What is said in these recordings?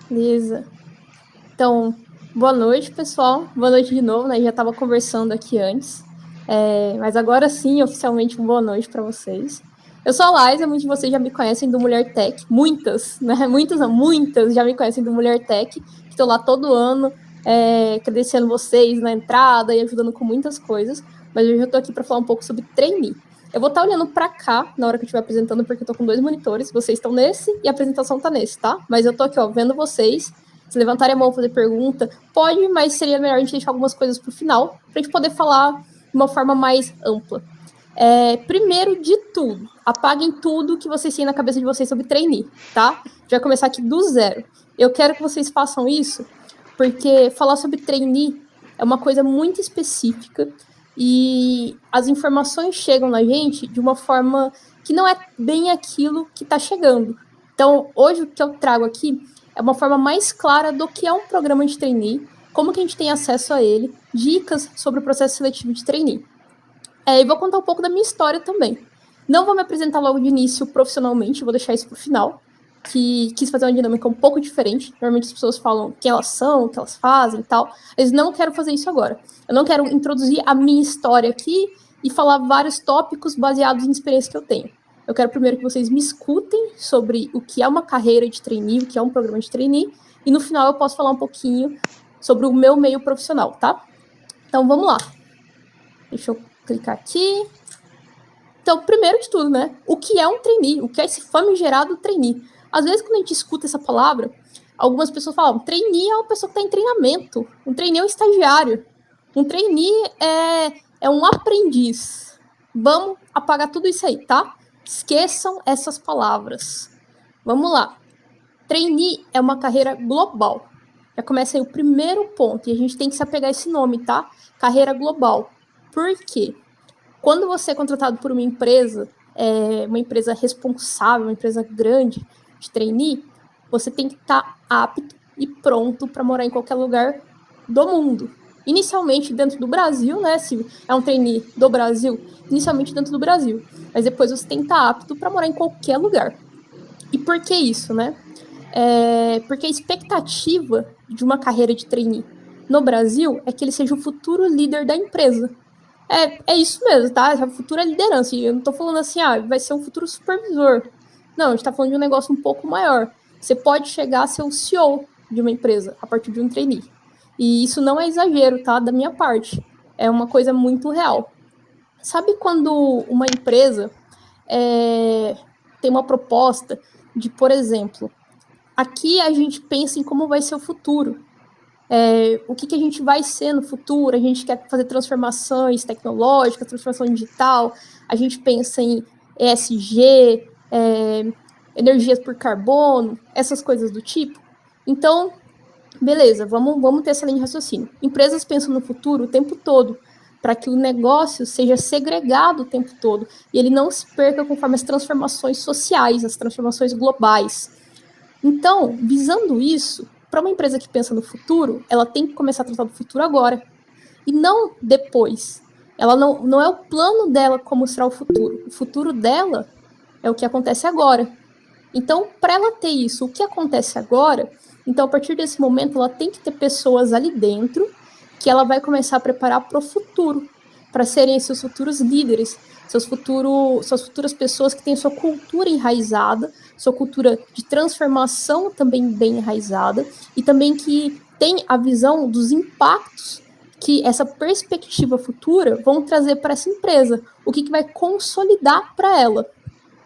Beleza. Então, boa noite, pessoal. Boa noite de novo, né? Já estava conversando aqui antes. Mas agora sim, oficialmente, boa noite para vocês. Eu sou a Liza, muitos de vocês já me conhecem do Mulher Tech. Muitas, né? Muitas já me conhecem do Mulher Tech, que estou lá todo ano, credenciando vocês na entrada e ajudando com muitas coisas. Mas hoje eu estou aqui para falar um pouco sobre trainee. Eu vou estar olhando para cá na hora que eu estiver apresentando, porque eu estou com 2 monitores. Vocês estão nesse e a apresentação está nesse, tá? Mas eu estou aqui, ó, vendo vocês. Se levantarem a mão, fazer pergunta, pode, mas seria melhor a gente deixar algumas coisas para o final, para a gente poder falar de uma forma mais ampla. Primeiro de tudo, apaguem tudo que vocês têm na cabeça de vocês sobre trainee, tá? A gente vai começar aqui do zero. Eu quero que vocês façam isso, porque falar sobre trainee é uma coisa muito específica e as informações chegam na gente de uma forma que não é bem aquilo que está chegando. Então, hoje o que eu trago aqui é uma forma mais clara do que é um programa de trainee, como que a gente tem acesso a ele, dicas sobre o processo seletivo de trainee. E vou contar um pouco da minha história também. Não vou me apresentar logo de início profissionalmente, vou deixar isso para o final, que quis fazer uma dinâmica um pouco diferente. Normalmente as pessoas falam quem elas são, o que elas fazem e tal, mas não quero fazer isso agora. Eu não quero introduzir a minha história aqui e falar vários tópicos baseados em experiência que eu tenho. Eu quero primeiro que vocês me escutem sobre o que é uma carreira de trainee, o que é um programa de trainee, e no final eu posso falar um pouquinho sobre o meu meio profissional, tá? Então vamos lá. Deixa eu clicar aqui. Então, primeiro de tudo, né? O que é um trainee? O que é esse famigerado trainee? Às vezes, quando a gente escuta essa palavra, algumas pessoas falam, trainee é uma pessoa que está em treinamento. Um trainee é um estagiário. Um trainee é um aprendiz. Vamos apagar tudo isso aí, tá? Esqueçam essas palavras. Vamos lá. Trainee é uma carreira global. Já começa aí o primeiro ponto, e a gente tem que se apegar a esse nome, tá? Carreira global. Por quê? Quando você é contratado por uma empresa responsável, uma empresa grande de trainee, você tem que estar apto e pronto para morar em qualquer lugar do mundo. Inicialmente dentro do Brasil, né? Se é um trainee do Brasil, inicialmente dentro do Brasil. Mas depois você tem que estar apto para morar em qualquer lugar. E por que isso, né? Porque a expectativa de uma carreira de trainee no Brasil é que ele seja o futuro líder da empresa. É isso mesmo, tá? A futura liderança. E eu não tô falando assim, vai ser um futuro supervisor. Não, a gente tá falando de um negócio um pouco maior. Você pode chegar a ser o CEO de uma empresa a partir de um trainee. E isso não é exagero, tá? Da minha parte. É uma coisa muito real. Sabe quando uma empresa tem uma proposta de, por exemplo, aqui a gente pensa em como vai ser o futuro. O que a gente vai ser no futuro, a gente quer fazer transformações tecnológicas, transformação digital, a gente pensa em ESG, energias por carbono, essas coisas do tipo. Então, beleza, vamos ter essa linha de raciocínio. Empresas pensam no futuro o tempo todo, para que o negócio seja segregado o tempo todo, e ele não se perca conforme as transformações sociais, as transformações globais. Então, visando isso, para uma empresa que pensa no futuro, ela tem que começar a tratar do futuro agora, e não depois. Ela não é o plano dela como será o futuro. O futuro dela é o que acontece agora. Então, para ela ter isso, o que acontece agora, então a partir desse momento ela tem que ter pessoas ali dentro que ela vai começar a preparar para o futuro, para serem seus futuros líderes, suas futuras pessoas que têm sua cultura enraizada, sua cultura de transformação também bem enraizada, e também que tem a visão dos impactos que essa perspectiva futura vão trazer para essa empresa, o que vai consolidar para ela.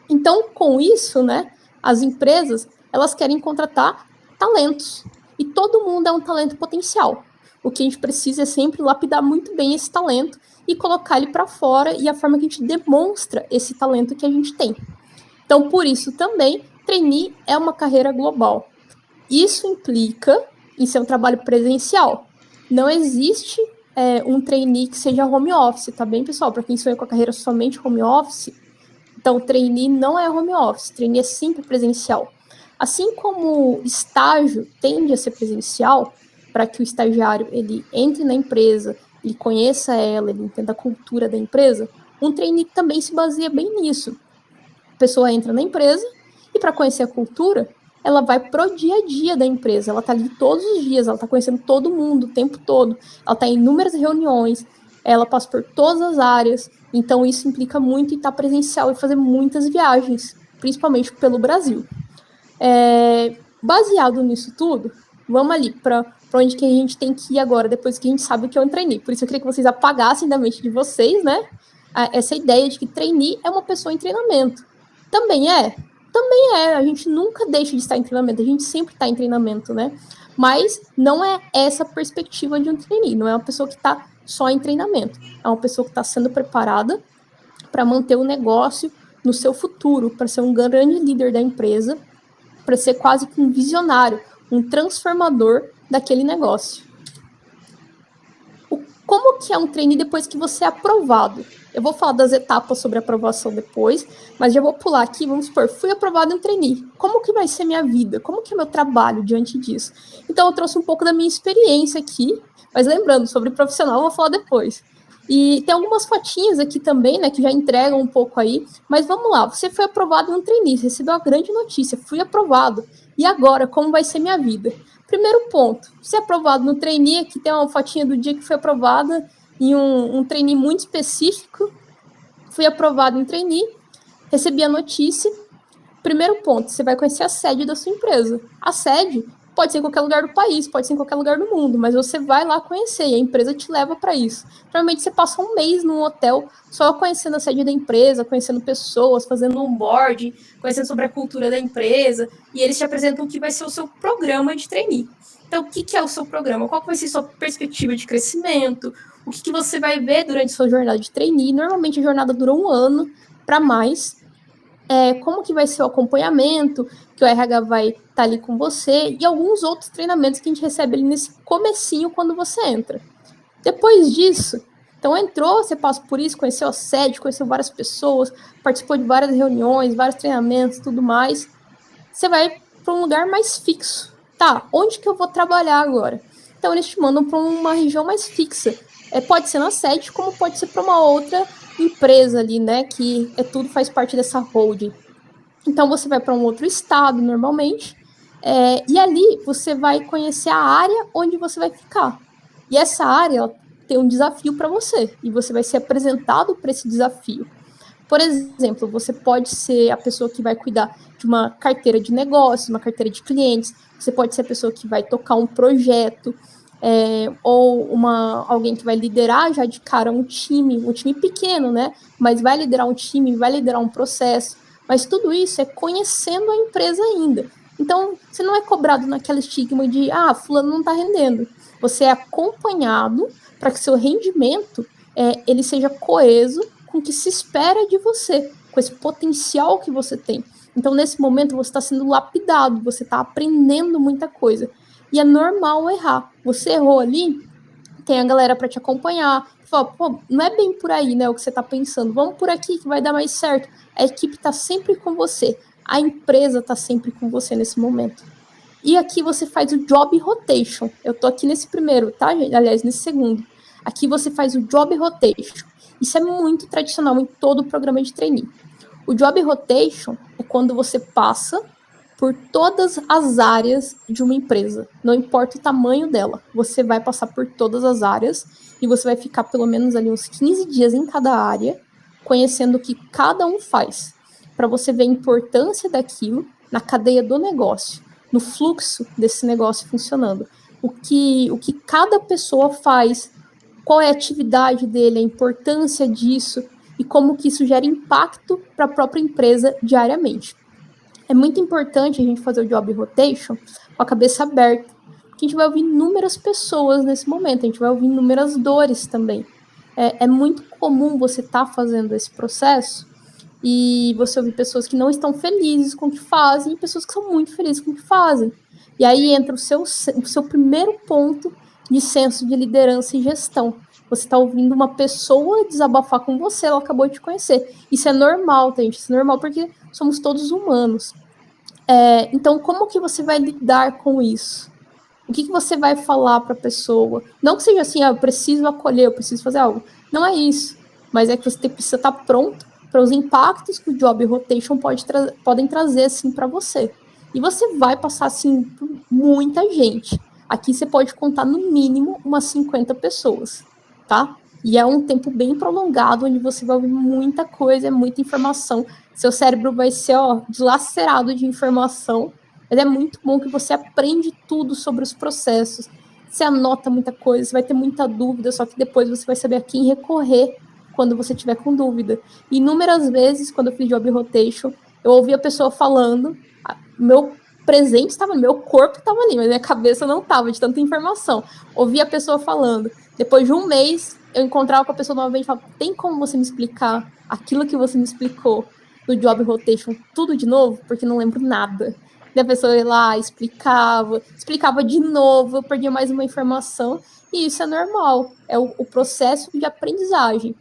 Então, com isso, né, as empresas, elas querem contratar talentos, e todo mundo é um talento potencial. O que a gente precisa é sempre lapidar muito bem esse talento e colocar ele para fora, e a forma que a gente demonstra esse talento que a gente tem. Então, por isso também, trainee é uma carreira global. Isso implica em ser um trabalho presencial. Não existe um trainee que seja home office, tá bem, pessoal? Para quem sonha com a carreira somente home office, então trainee não é home office, trainee é sempre presencial. Assim como estágio tende a ser presencial, para que o estagiário ele entre na empresa, ele conheça ela, ele entenda a cultura da empresa, um trainee também se baseia bem nisso. A pessoa entra na empresa e para conhecer a cultura, ela vai pro dia a dia da empresa, ela tá ali todos os dias, ela tá conhecendo todo mundo o tempo todo, ela tá em inúmeras reuniões, ela passa por todas as áreas, então isso implica muito em estar presencial e fazer muitas viagens, principalmente pelo Brasil. Baseado nisso tudo, vamos ali para onde que a gente tem que ir agora, depois que a gente sabe o que é um trainee. Por isso eu queria que vocês apagassem da mente de vocês, né, essa ideia de que trainee é uma pessoa em treinamento. Também é, a gente nunca deixa de estar em treinamento, a gente sempre está em treinamento, né? Mas não é essa a perspectiva de um trainee, não é uma pessoa que está só em treinamento, é uma pessoa que está sendo preparada para manter o negócio no seu futuro, para ser um grande líder da empresa, para ser quase que um visionário, um transformador daquele negócio. Como que é um trainee depois que você é aprovado? Eu vou falar das etapas sobre aprovação depois, mas já vou pular aqui, vamos supor, fui aprovado em trainee. Como que vai ser minha vida? Como que é meu trabalho diante disso? Então eu trouxe um pouco da minha experiência aqui, mas lembrando, sobre profissional eu vou falar depois. E tem algumas fotinhas aqui também, né, que já entregam um pouco aí, mas vamos lá, você foi aprovado em um trainee, você recebeu a grande notícia, fui aprovado. E agora, como vai ser minha vida? Primeiro ponto, ser aprovado no trainee, aqui tem uma fotinha do dia que foi aprovada em um trainee muito específico. Fui aprovado em trainee, recebi a notícia. Primeiro ponto, você vai conhecer a sede da sua empresa. A sede pode ser em qualquer lugar do país, pode ser em qualquer lugar do mundo, mas você vai lá conhecer e a empresa te leva para isso. Provavelmente você passa um mês num hotel só conhecendo a sede da empresa, conhecendo pessoas, fazendo onboarding, conhecendo sobre a cultura da empresa, e eles te apresentam o que vai ser o seu programa de trainee. Então, o que é o seu programa? Qual vai ser a sua perspectiva de crescimento? O que você vai ver durante a sua jornada de trainee? Normalmente a jornada dura 1 ano para mais. Como que vai ser o acompanhamento, que o RH vai estar ali com você, e alguns outros treinamentos que a gente recebe ali nesse comecinho quando você entra. Depois disso, então entrou, você passa por isso, conheceu a sede, conheceu várias pessoas, participou de várias reuniões, vários treinamentos, tudo mais, você vai para um lugar mais fixo. Tá, onde que eu vou trabalhar agora? Então eles te mandam para uma região mais fixa. Pode ser na sede, como pode ser para uma outra empresa ali, né, que tudo faz parte dessa holding. Então você vai para um outro estado normalmente, e ali você vai conhecer a área onde você vai ficar. E essa área tem um desafio para você, e você vai ser apresentado para esse desafio. Por exemplo, você pode ser a pessoa que vai cuidar de uma carteira de negócios, uma carteira de clientes, você pode ser a pessoa que vai tocar um projeto, ou alguém que vai liderar já de cara um time pequeno, né? Mas vai liderar um time, vai liderar um processo. Mas tudo isso é conhecendo a empresa ainda. Então, você não é cobrado naquele estigma de, fulano não está rendendo. Você é acompanhado para que seu rendimento ele seja coeso com o que se espera de você, com esse potencial que você tem. Então, nesse momento, você está sendo lapidado, você está aprendendo muita coisa. E é normal errar. Você errou ali, tem a galera para te acompanhar. Fala, pô, não é bem por aí, né, o que você está pensando. Vamos por aqui que vai dar mais certo. A equipe está sempre com você. A empresa está sempre com você nesse momento. E aqui você faz o job rotation. Eu tô aqui nesse primeiro, tá? Aliás, nesse segundo. Aqui você faz o job rotation. Isso é muito tradicional em todo o programa de trainee. O job rotation é quando você passa por todas as áreas de uma empresa. Não importa o tamanho dela. Você vai passar por todas as áreas e você vai ficar pelo menos ali uns 15 dias em cada área, conhecendo o que cada um faz, para você ver a importância daquilo na cadeia do negócio, no fluxo desse negócio funcionando. O que cada pessoa faz, qual é a atividade dele, a importância disso e como que isso gera impacto para a própria empresa diariamente. É muito importante a gente fazer o job rotation com a cabeça aberta, porque a gente vai ouvir inúmeras pessoas nesse momento, a gente vai ouvir inúmeras dores também. É muito comum você estar fazendo esse processo e você ouvir pessoas que não estão felizes com o que fazem e pessoas que são muito felizes com o que fazem. E aí entra o seu primeiro ponto de senso de liderança e gestão. Você está ouvindo uma pessoa desabafar com você, ela acabou de te conhecer. Isso é normal, gente. Isso é normal porque somos todos humanos. Então, como que você vai lidar com isso? O que você vai falar para a pessoa? Não que seja assim, eu preciso acolher, eu preciso fazer algo. Não é isso. Mas é que você precisa estar pronto para os impactos que o job rotation podem trazer assim para você. E você vai passar, assim, por muita gente. Aqui você pode contar no mínimo umas 50 pessoas, tá? E é um tempo bem prolongado, onde você vai ouvir muita coisa, muita informação. Seu cérebro vai ser, ó, dilacerado de informação. Mas é muito bom que você aprende tudo sobre os processos. Você anota muita coisa, você vai ter muita dúvida, só que depois você vai saber a quem recorrer quando você tiver com dúvida. E inúmeras vezes, quando eu fiz job rotation, eu ouvi a pessoa falando, meu presente estava, meu corpo estava ali, mas minha cabeça não estava, de tanta informação. Ouvi a pessoa falando. Depois de um mês, eu encontrava com a pessoa novamente e falava, tem como você me explicar aquilo que você me explicou no job rotation tudo de novo? Porque não lembro nada. E a pessoa ia lá, explicava de novo, eu perdia mais uma informação, e isso é normal, é o processo de aprendizagem.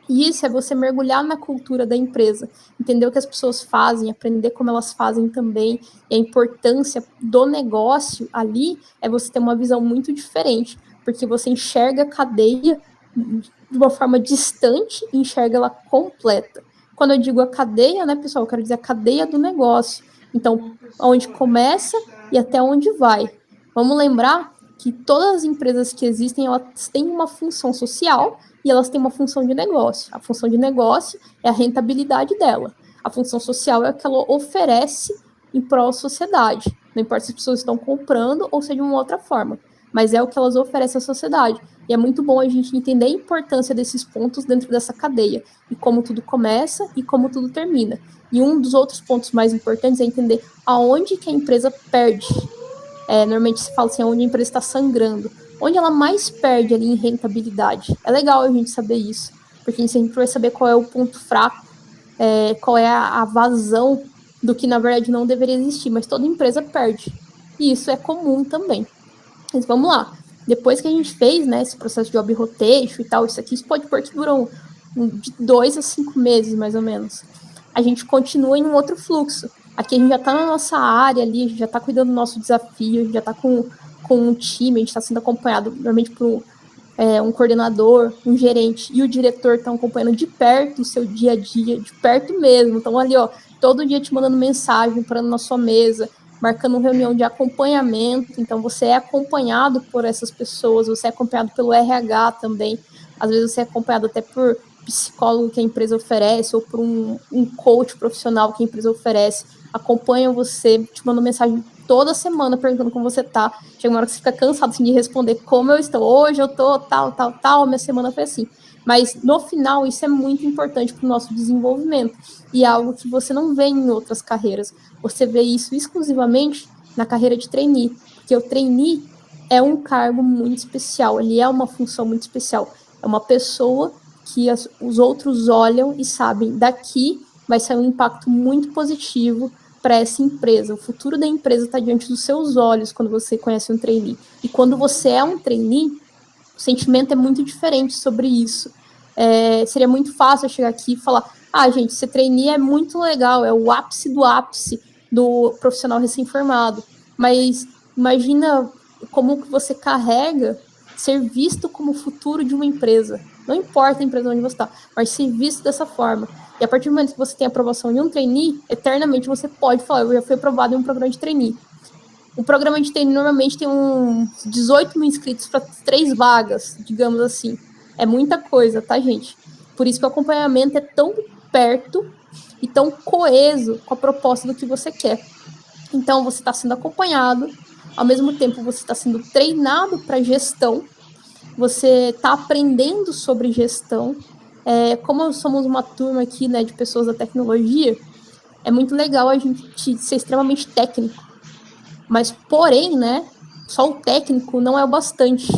E isso é você mergulhar na cultura da empresa, entender o que as pessoas fazem, aprender como elas fazem também, e a importância do negócio ali é você ter uma visão muito diferente, porque você enxerga a cadeia de uma forma distante e enxerga ela completa. Quando eu digo a cadeia, né, pessoal, eu quero dizer a cadeia do negócio. Então, onde começa e até onde vai. Vamos lembrar que todas as empresas que existem, elas têm uma função social e elas têm uma função de negócio. A função de negócio é a rentabilidade dela. A função social é o que ela oferece em prol da sociedade. Não importa se as pessoas estão comprando ou seja de uma outra forma, mas é o que elas oferecem à sociedade. E é muito bom a gente entender a importância desses pontos dentro dessa cadeia, e como tudo começa e como tudo termina. E um dos outros pontos mais importantes é entender aonde que a empresa perde. Normalmente se fala assim, onde a empresa está sangrando. Onde ela mais perde ali em rentabilidade. É legal a gente saber isso, porque a gente sempre vai saber qual é o ponto fraco, qual é a vazão do que na verdade não deveria existir, mas toda empresa perde. E isso é comum também. Mas vamos lá. Depois que a gente fez, né, esse processo de job rotation e tal, isso pode pôr que duram de 2 a 5 meses, mais ou menos. A gente continua em um outro fluxo. Aqui a gente já está na nossa área ali, a gente já está cuidando do nosso desafio, a gente já está com um time, a gente está sendo acompanhado normalmente por um coordenador, um gerente e o diretor estão acompanhando de perto o seu dia a dia, de perto mesmo. Estão ali, ó, todo dia te mandando mensagem, parando na sua mesa, marcando uma reunião de acompanhamento. Então, você é acompanhado por essas pessoas, você é acompanhado pelo RH também. Às vezes, você é acompanhado até por psicólogo que a empresa oferece ou por um coach profissional que a empresa oferece. Acompanham você, te mandam mensagem toda semana perguntando como você tá. Chega uma hora que você fica cansado assim, de responder como eu estou. Hoje eu tô tal, minha semana foi assim. Mas, no final, isso é muito importante para o nosso desenvolvimento. E é algo que você não vê em outras carreiras. Você vê isso exclusivamente na carreira de trainee. Porque o trainee é um cargo muito especial. Ele é uma função muito especial. É uma pessoa que os outros olham e sabem, daqui vai sair um impacto muito positivo para essa empresa. O futuro da empresa está diante dos seus olhos quando você conhece um trainee. E quando você é um trainee, o sentimento é muito diferente sobre isso. Seria muito fácil eu chegar aqui e falar, gente, ser trainee é muito legal, é o ápice do profissional recém-formado. Mas imagina como que você carrega ser visto como o futuro de uma empresa. Não importa a empresa onde você está, mas ser visto dessa forma. E a partir do momento que você tem a aprovação em um trainee, eternamente você pode falar, eu já fui aprovado em um programa de trainee. O programa de trainee normalmente tem uns 18 mil inscritos para 3 vagas, digamos assim. É muita coisa, tá, gente? Por isso que o acompanhamento é tão perto e tão coeso com a proposta do que você quer. Então, você está sendo acompanhado, ao mesmo tempo você está sendo treinado para gestão, você está aprendendo sobre gestão. Como somos uma turma aqui, né, de pessoas da tecnologia, é muito legal a gente ser extremamente técnico. Mas, porém, né, só o técnico não é o bastante.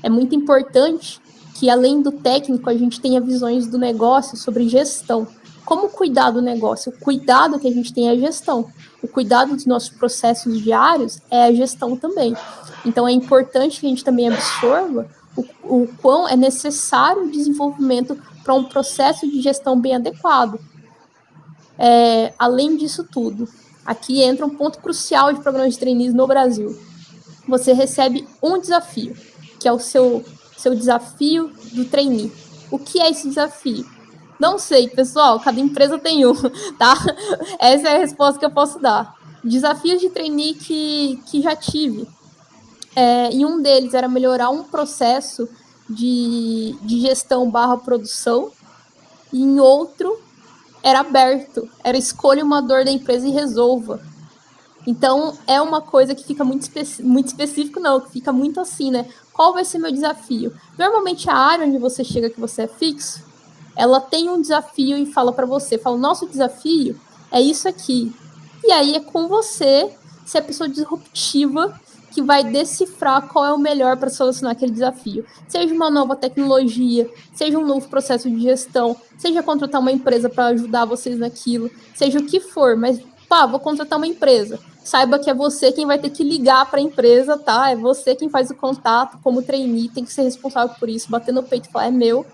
É muito importante que, além do técnico, a gente tenha visões do negócio sobre gestão. Como cuidar do negócio? O cuidado que a gente tem é a gestão. O cuidado dos nossos processos diários é a gestão também. Então, é importante que a gente também absorva o quão é necessário o desenvolvimento para um processo de gestão bem adequado. Além disso tudo, aqui entra um ponto crucial de programas de trainees no Brasil. Você recebe um desafio, que é o seu desafio do trainee. O que é esse desafio? Não sei, pessoal, cada empresa tem um, tá? Essa é a resposta que eu posso dar. Desafios de trainee que já tive. E um deles era melhorar um processo de gestão barra produção, e em outro era aberto, era escolha uma dor da empresa e resolva. Então, é uma coisa que fica muito específico, não, que fica muito assim, né? Qual vai ser meu desafio? Normalmente, a área onde você chega, que você é fixo, ela tem um desafio e fala para você, fala, nosso desafio é isso aqui. E aí é com você, se é a pessoa disruptiva, que vai decifrar qual é o melhor para solucionar aquele desafio. Seja uma nova tecnologia, seja um novo processo de gestão, seja contratar uma empresa para ajudar vocês naquilo, seja o que for, mas vou contratar uma empresa. Saiba que é você quem vai ter que ligar para a empresa, tá? É você quem faz o contato, como trainee, tem que ser responsável por isso, bater no peito e falar, é meu.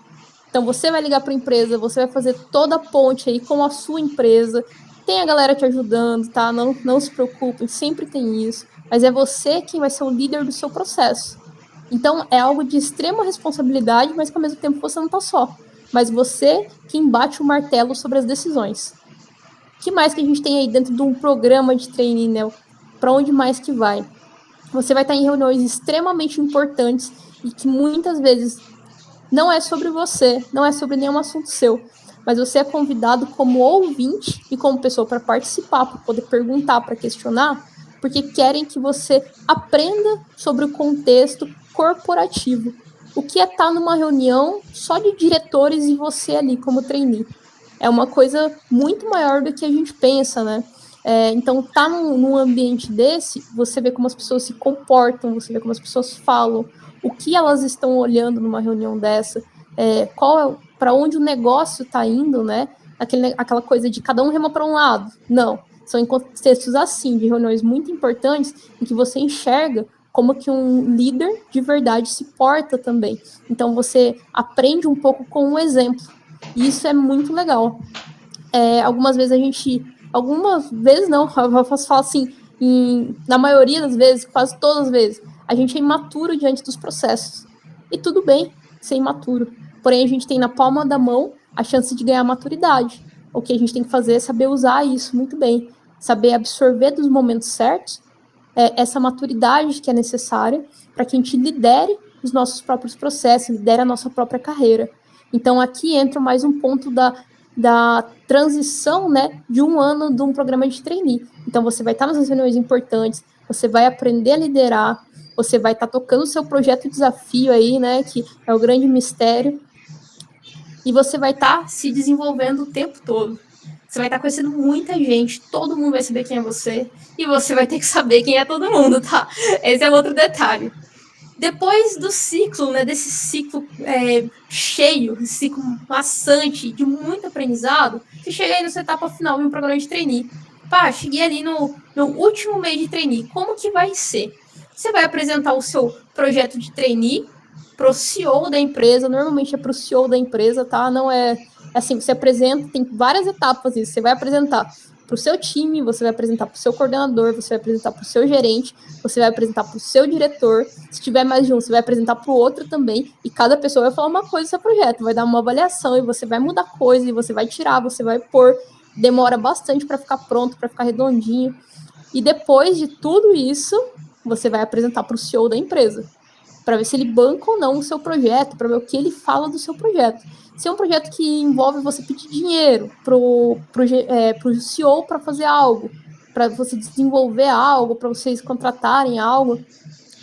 Então você vai ligar para a empresa, você vai fazer toda a ponte aí com a sua empresa. Tem a galera te ajudando, tá? Não se preocupem, sempre tem isso. Mas é você quem vai ser o líder do seu processo. Então é algo de extrema responsabilidade, mas que ao mesmo tempo você não tá só. Mas você quem bate o martelo sobre as decisões. O que mais que a gente tem aí dentro de um programa de trainee, né? Para onde mais que vai? Você vai estar em reuniões extremamente importantes e que muitas vezes não é sobre você, não é sobre nenhum assunto seu, mas você é convidado como ouvinte e como pessoa para participar, para poder perguntar, para questionar, porque querem que você aprenda sobre o contexto corporativo. O que é estar numa reunião só de diretores e você ali como trainee? É uma coisa muito maior do que a gente pensa, né? Então, tá num ambiente desse, você vê como as pessoas se comportam, você vê como as pessoas falam, o que elas estão olhando numa reunião dessa, para onde o negócio está indo, né? Aquela coisa de cada um rema para um lado. Não, são em contextos assim, de reuniões muito importantes, em que você enxerga como que um líder de verdade se porta também. Então, você aprende um pouco com um exemplo. E isso é muito legal. Algumas vezes não, eu posso falar assim, na maioria das vezes, quase todas as vezes, a gente é imaturo diante dos processos. E tudo bem ser imaturo. Porém, a gente tem na palma da mão a chance de ganhar maturidade. O que a gente tem que fazer é saber usar isso muito bem, saber absorver dos momentos certos essa maturidade que é necessária para que a gente lidere os nossos próprios processos, lidere a nossa própria carreira. Então, aqui entra mais um ponto da transição, né, de um ano de um programa de trainee. Então, você vai estar nas reuniões importantes, você vai aprender a liderar, você vai estar tocando o seu projeto de desafio aí, né, que é o grande mistério, e você vai estar se desenvolvendo o tempo todo. Você vai estar conhecendo muita gente, todo mundo vai saber quem é você, e você vai ter que saber quem é todo mundo, tá? Esse é outro detalhe. Depois do ciclo, né, desse ciclo cheio, esse ciclo maçante, de muito aprendizado, você chega aí nessa etapa final de um programa de trainee. Cheguei ali no último mês de trainee, como que vai ser? Você vai apresentar o seu projeto de trainee para o CEO da empresa, normalmente é para o CEO da empresa, tá? Não é assim, você apresenta, tem várias etapas isso, você vai apresentar para o seu time, você vai apresentar para o seu coordenador, você vai apresentar para o seu gerente, você vai apresentar para o seu diretor, se tiver mais de um, você vai apresentar para o outro também, e cada pessoa vai falar uma coisa do seu projeto, vai dar uma avaliação, e você vai mudar coisa, e você vai tirar, você vai pôr, demora bastante para ficar pronto, para ficar redondinho, e depois de tudo isso, você vai apresentar para o CEO da empresa, para ver se ele banca ou não o seu projeto, para ver o que ele fala do seu projeto. Se é um projeto que envolve você pedir dinheiro pro CEO para fazer algo, para você desenvolver algo, para vocês contratarem algo,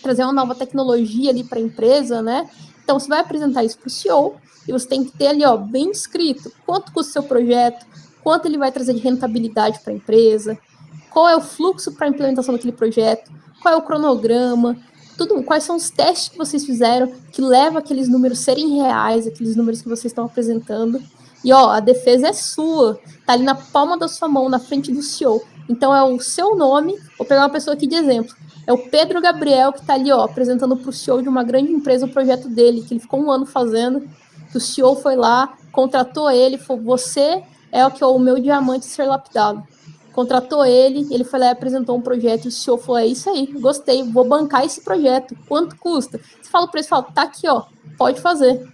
trazer uma nova tecnologia ali para a empresa, né? Então, você vai apresentar isso para o CEO e você tem que ter ali, bem escrito, quanto custa o seu projeto, quanto ele vai trazer de rentabilidade para a empresa, qual é o fluxo para a implementação daquele projeto, qual é o cronograma, quais são os testes que vocês fizeram que levam aqueles números serem reais, aqueles números que vocês estão apresentando. E, a defesa é sua, tá ali na palma da sua mão, na frente do CEO. Então, é o seu nome, vou pegar uma pessoa aqui de exemplo, é o Pedro Gabriel que tá ali, apresentando para o CEO de uma grande empresa o projeto dele, que ele ficou 1 ano fazendo, que o CEO foi lá, contratou ele, falou, você é o meu diamante ser lapidado. Contratou ele foi lá e apresentou um projeto, e o CEO falou, é isso aí, gostei, vou bancar esse projeto, quanto custa? Você fala para ele, tá aqui, pode fazer.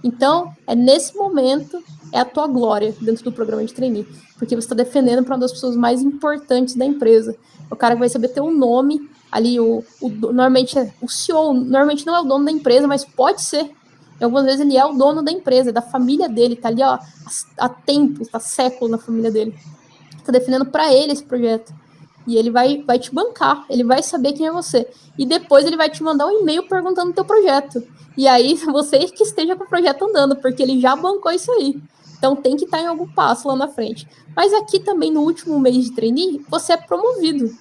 Então, é nesse momento, é a tua glória dentro do programa de trainee, porque você está defendendo para uma das pessoas mais importantes da empresa. O cara que vai saber teu nome, ali, normalmente o CEO, normalmente não é o dono da empresa, mas pode ser. E algumas vezes ele é o dono da empresa, é da família dele, tá ali ó, há tempos, há séculos na família dele. Tá defendendo para ele esse projeto. E ele vai te bancar, ele vai saber quem é você. E depois ele vai te mandar um e-mail perguntando o teu projeto. E aí você que esteja com o projeto andando, porque ele já bancou isso aí. Então tem que estar em algum passo lá na frente. Mas aqui também no último mês de trainee, você é promovido.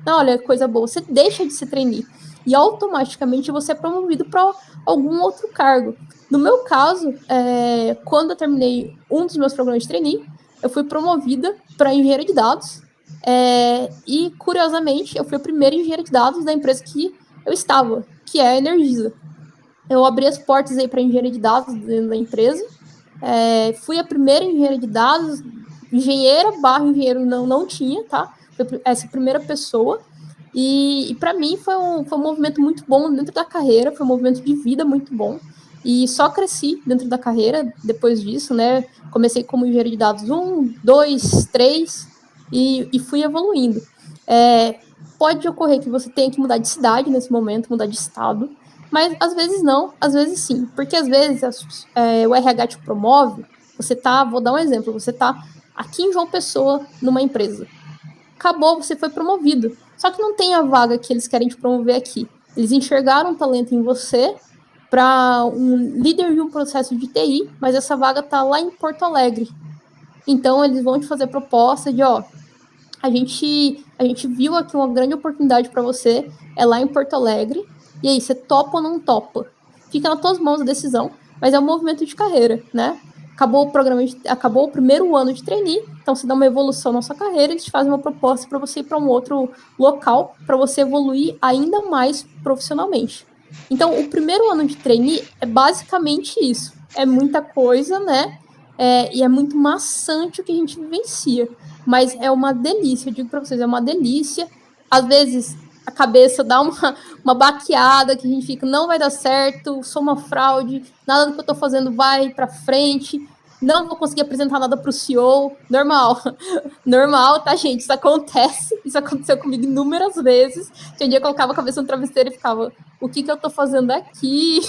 Não, olha, coisa boa, você deixa de ser trainee. E automaticamente você é promovido para algum outro cargo. No meu caso, quando eu terminei um dos meus programas de trainee, eu fui promovida para engenheira de dados. E, curiosamente, eu fui a primeira engenheira de dados da empresa que eu estava, que é a Energisa. Eu abri as portas aí para engenheira de dados dentro da empresa. Fui a primeira engenheira de dados, engenheiro não tinha, tá? Foi essa primeira pessoa. E para mim foi um movimento muito bom dentro da carreira, foi um movimento de vida muito bom. E só cresci dentro da carreira depois disso, né? Comecei como engenheiro de dados 1, 2, 3 e fui evoluindo. Pode ocorrer que você tenha que mudar de cidade nesse momento, mudar de estado, mas às vezes não, às vezes sim. Porque às vezes o RH te promove, vou dar um exemplo, você tá aqui em João Pessoa, numa empresa. Acabou, você foi promovido. Só que não tem a vaga que eles querem te promover aqui. Eles enxergaram um talento em você para um líder de um processo de TI, mas essa vaga tá lá em Porto Alegre. Então eles vão te fazer proposta de, ó, a gente viu aqui uma grande oportunidade para você, é lá em Porto Alegre. E aí, você topa ou não topa? Fica nas tuas mãos a decisão, mas é um movimento de carreira, né? Acabou o primeiro ano de trainee, então você dá uma evolução na sua carreira, eles te fazem uma proposta para você ir para um outro local, para você evoluir ainda mais profissionalmente. Então, o primeiro ano de trainee é basicamente isso. É muita coisa, né? E é muito maçante o que a gente vivencia. Mas é uma delícia, eu digo para vocês, é uma delícia. Às vezes a cabeça dá uma baqueada que a gente fica, não vai dar certo, sou uma fraude, nada do que eu estou fazendo vai para frente, não vou conseguir apresentar nada para o CEO. Normal, normal, tá, gente? Isso acontece, isso aconteceu comigo inúmeras vezes. Tinha dia que eu colocava a cabeça no travesseiro e ficava, o que eu estou fazendo aqui?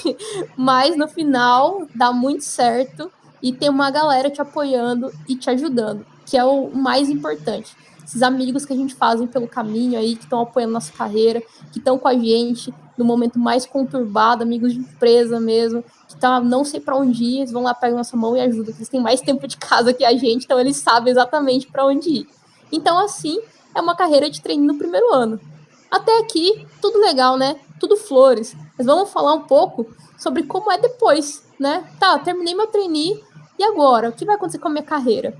Mas no final dá muito certo e tem uma galera te apoiando e te ajudando, que é o mais importante. Esses amigos que a gente faz pelo caminho aí, que estão apoiando nossa carreira, que estão com a gente no momento mais conturbado, amigos de empresa mesmo, que tá, não sei para onde ir, eles vão lá, pegam nossa mão e ajudam, eles têm mais tempo de casa que a gente, então eles sabem exatamente para onde ir. Então, assim, é uma carreira de treino no primeiro ano. Até aqui, tudo legal, né? Tudo flores. Mas vamos falar um pouco sobre como é depois, né? Tá, terminei meu trainee, e agora? O que vai acontecer com a minha carreira?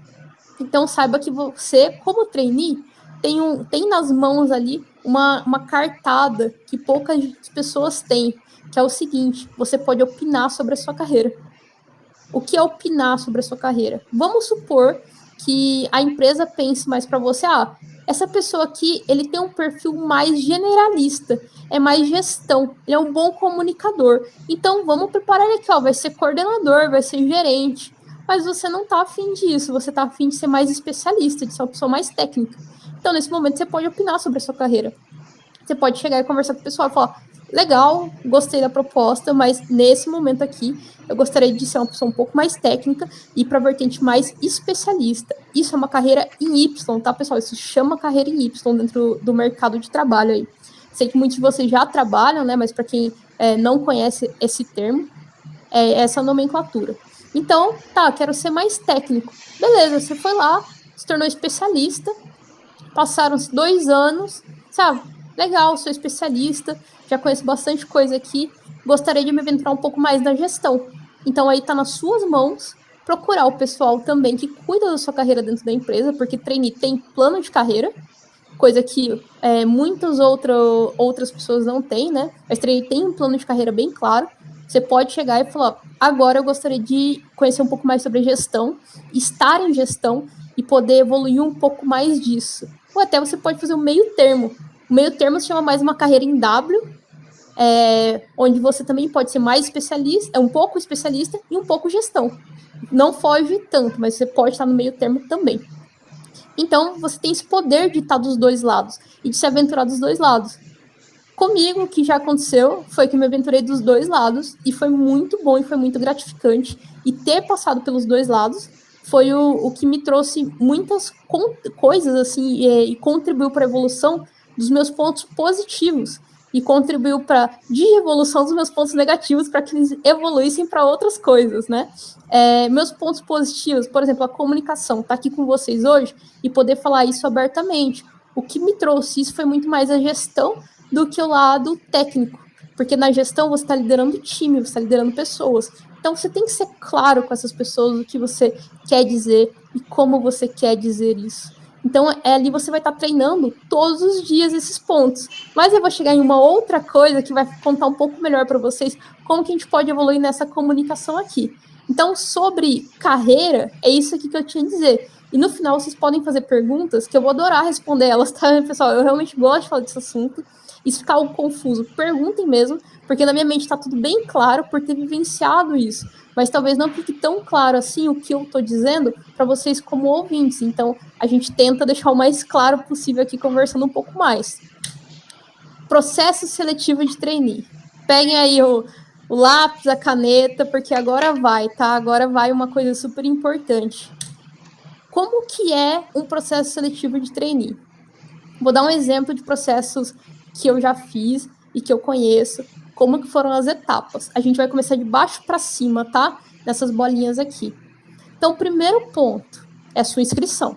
Então, saiba que você, como trainee, tem nas mãos ali uma cartada que poucas pessoas têm, que é o seguinte: você pode opinar sobre a sua carreira. O que é opinar sobre a sua carreira? Vamos supor que a empresa pense mais para você, essa pessoa aqui, ele tem um perfil mais generalista, é mais gestão, ele é um bom comunicador. Então, vamos preparar ele aqui, vai ser coordenador, vai ser gerente. Mas você não está afim disso, você está afim de ser mais especialista, de ser uma pessoa mais técnica. Então, nesse momento, você pode opinar sobre a sua carreira. Você pode chegar e conversar com o pessoal e falar, legal, gostei da proposta, mas nesse momento aqui, eu gostaria de ser uma pessoa um pouco mais técnica e ir para a vertente mais especialista. Isso é uma carreira em Y, tá, pessoal? Isso chama carreira em Y dentro do mercado de trabalho aí. Sei que muitos de vocês já trabalham, né? Mas para quem não conhece esse termo, é essa nomenclatura. Então, tá, quero ser mais técnico. Beleza, você foi lá, se tornou especialista, passaram-se 2 anos, sabe? Legal, sou especialista, já conheço bastante coisa aqui, gostaria de me aventurar um pouco mais na gestão. Então aí tá nas suas mãos procurar o pessoal também que cuida da sua carreira dentro da empresa, porque trainee tem plano de carreira, coisa que muitas outras pessoas não têm, né? Mas trainee tem um plano de carreira bem claro. Você pode chegar e falar, agora eu gostaria de conhecer um pouco mais sobre gestão, estar em gestão e poder evoluir um pouco mais disso. Ou até você pode fazer um meio termo. O meio termo se chama mais uma carreira em W, onde você também pode ser mais especialista, um pouco especialista e um pouco gestão. Não foge tanto, mas você pode estar no meio termo também. Então, você tem esse poder de estar dos dois lados e de se aventurar dos dois lados. Comigo, o que já aconteceu foi que eu me aventurei dos dois lados e foi muito bom e foi muito gratificante. E ter passado pelos dois lados foi o que me trouxe muitas coisas assim e contribuiu para a evolução dos meus pontos positivos e contribuiu para de evolução dos meus pontos negativos para que eles evoluíssem para outras coisas, né? Meus pontos positivos, por exemplo, a comunicação, estar aqui com vocês hoje e poder falar isso abertamente. O que me trouxe isso foi muito mais a gestão do que o lado técnico, porque na gestão você está liderando time, você está liderando pessoas. Então você tem que ser claro com essas pessoas o que você quer dizer e como você quer dizer isso. Então ali você vai estar treinando todos os dias esses pontos. Mas eu vou chegar em uma outra coisa que vai contar um pouco melhor para vocês como que a gente pode evoluir nessa comunicação aqui. Então, sobre carreira, é isso aqui que eu tinha a dizer. E no final vocês podem fazer perguntas que eu vou adorar responder elas, tá, pessoal? Eu realmente gosto de falar desse assunto. E se ficar algo confuso, perguntem mesmo, porque na minha mente está tudo bem claro por ter vivenciado isso. Mas talvez não fique tão claro assim o que eu estou dizendo para vocês como ouvintes. Então, a gente tenta deixar o mais claro possível aqui, conversando um pouco mais. Processo seletivo de trainee. Peguem aí o lápis, a caneta, porque agora vai, tá? Agora vai uma coisa super importante. Como que é um processo seletivo de trainee? Vou dar um exemplo de processos que eu já fiz e que eu conheço, como que foram as etapas. A gente vai começar de baixo para cima, tá? Nessas bolinhas aqui. Então, o primeiro ponto é a sua inscrição.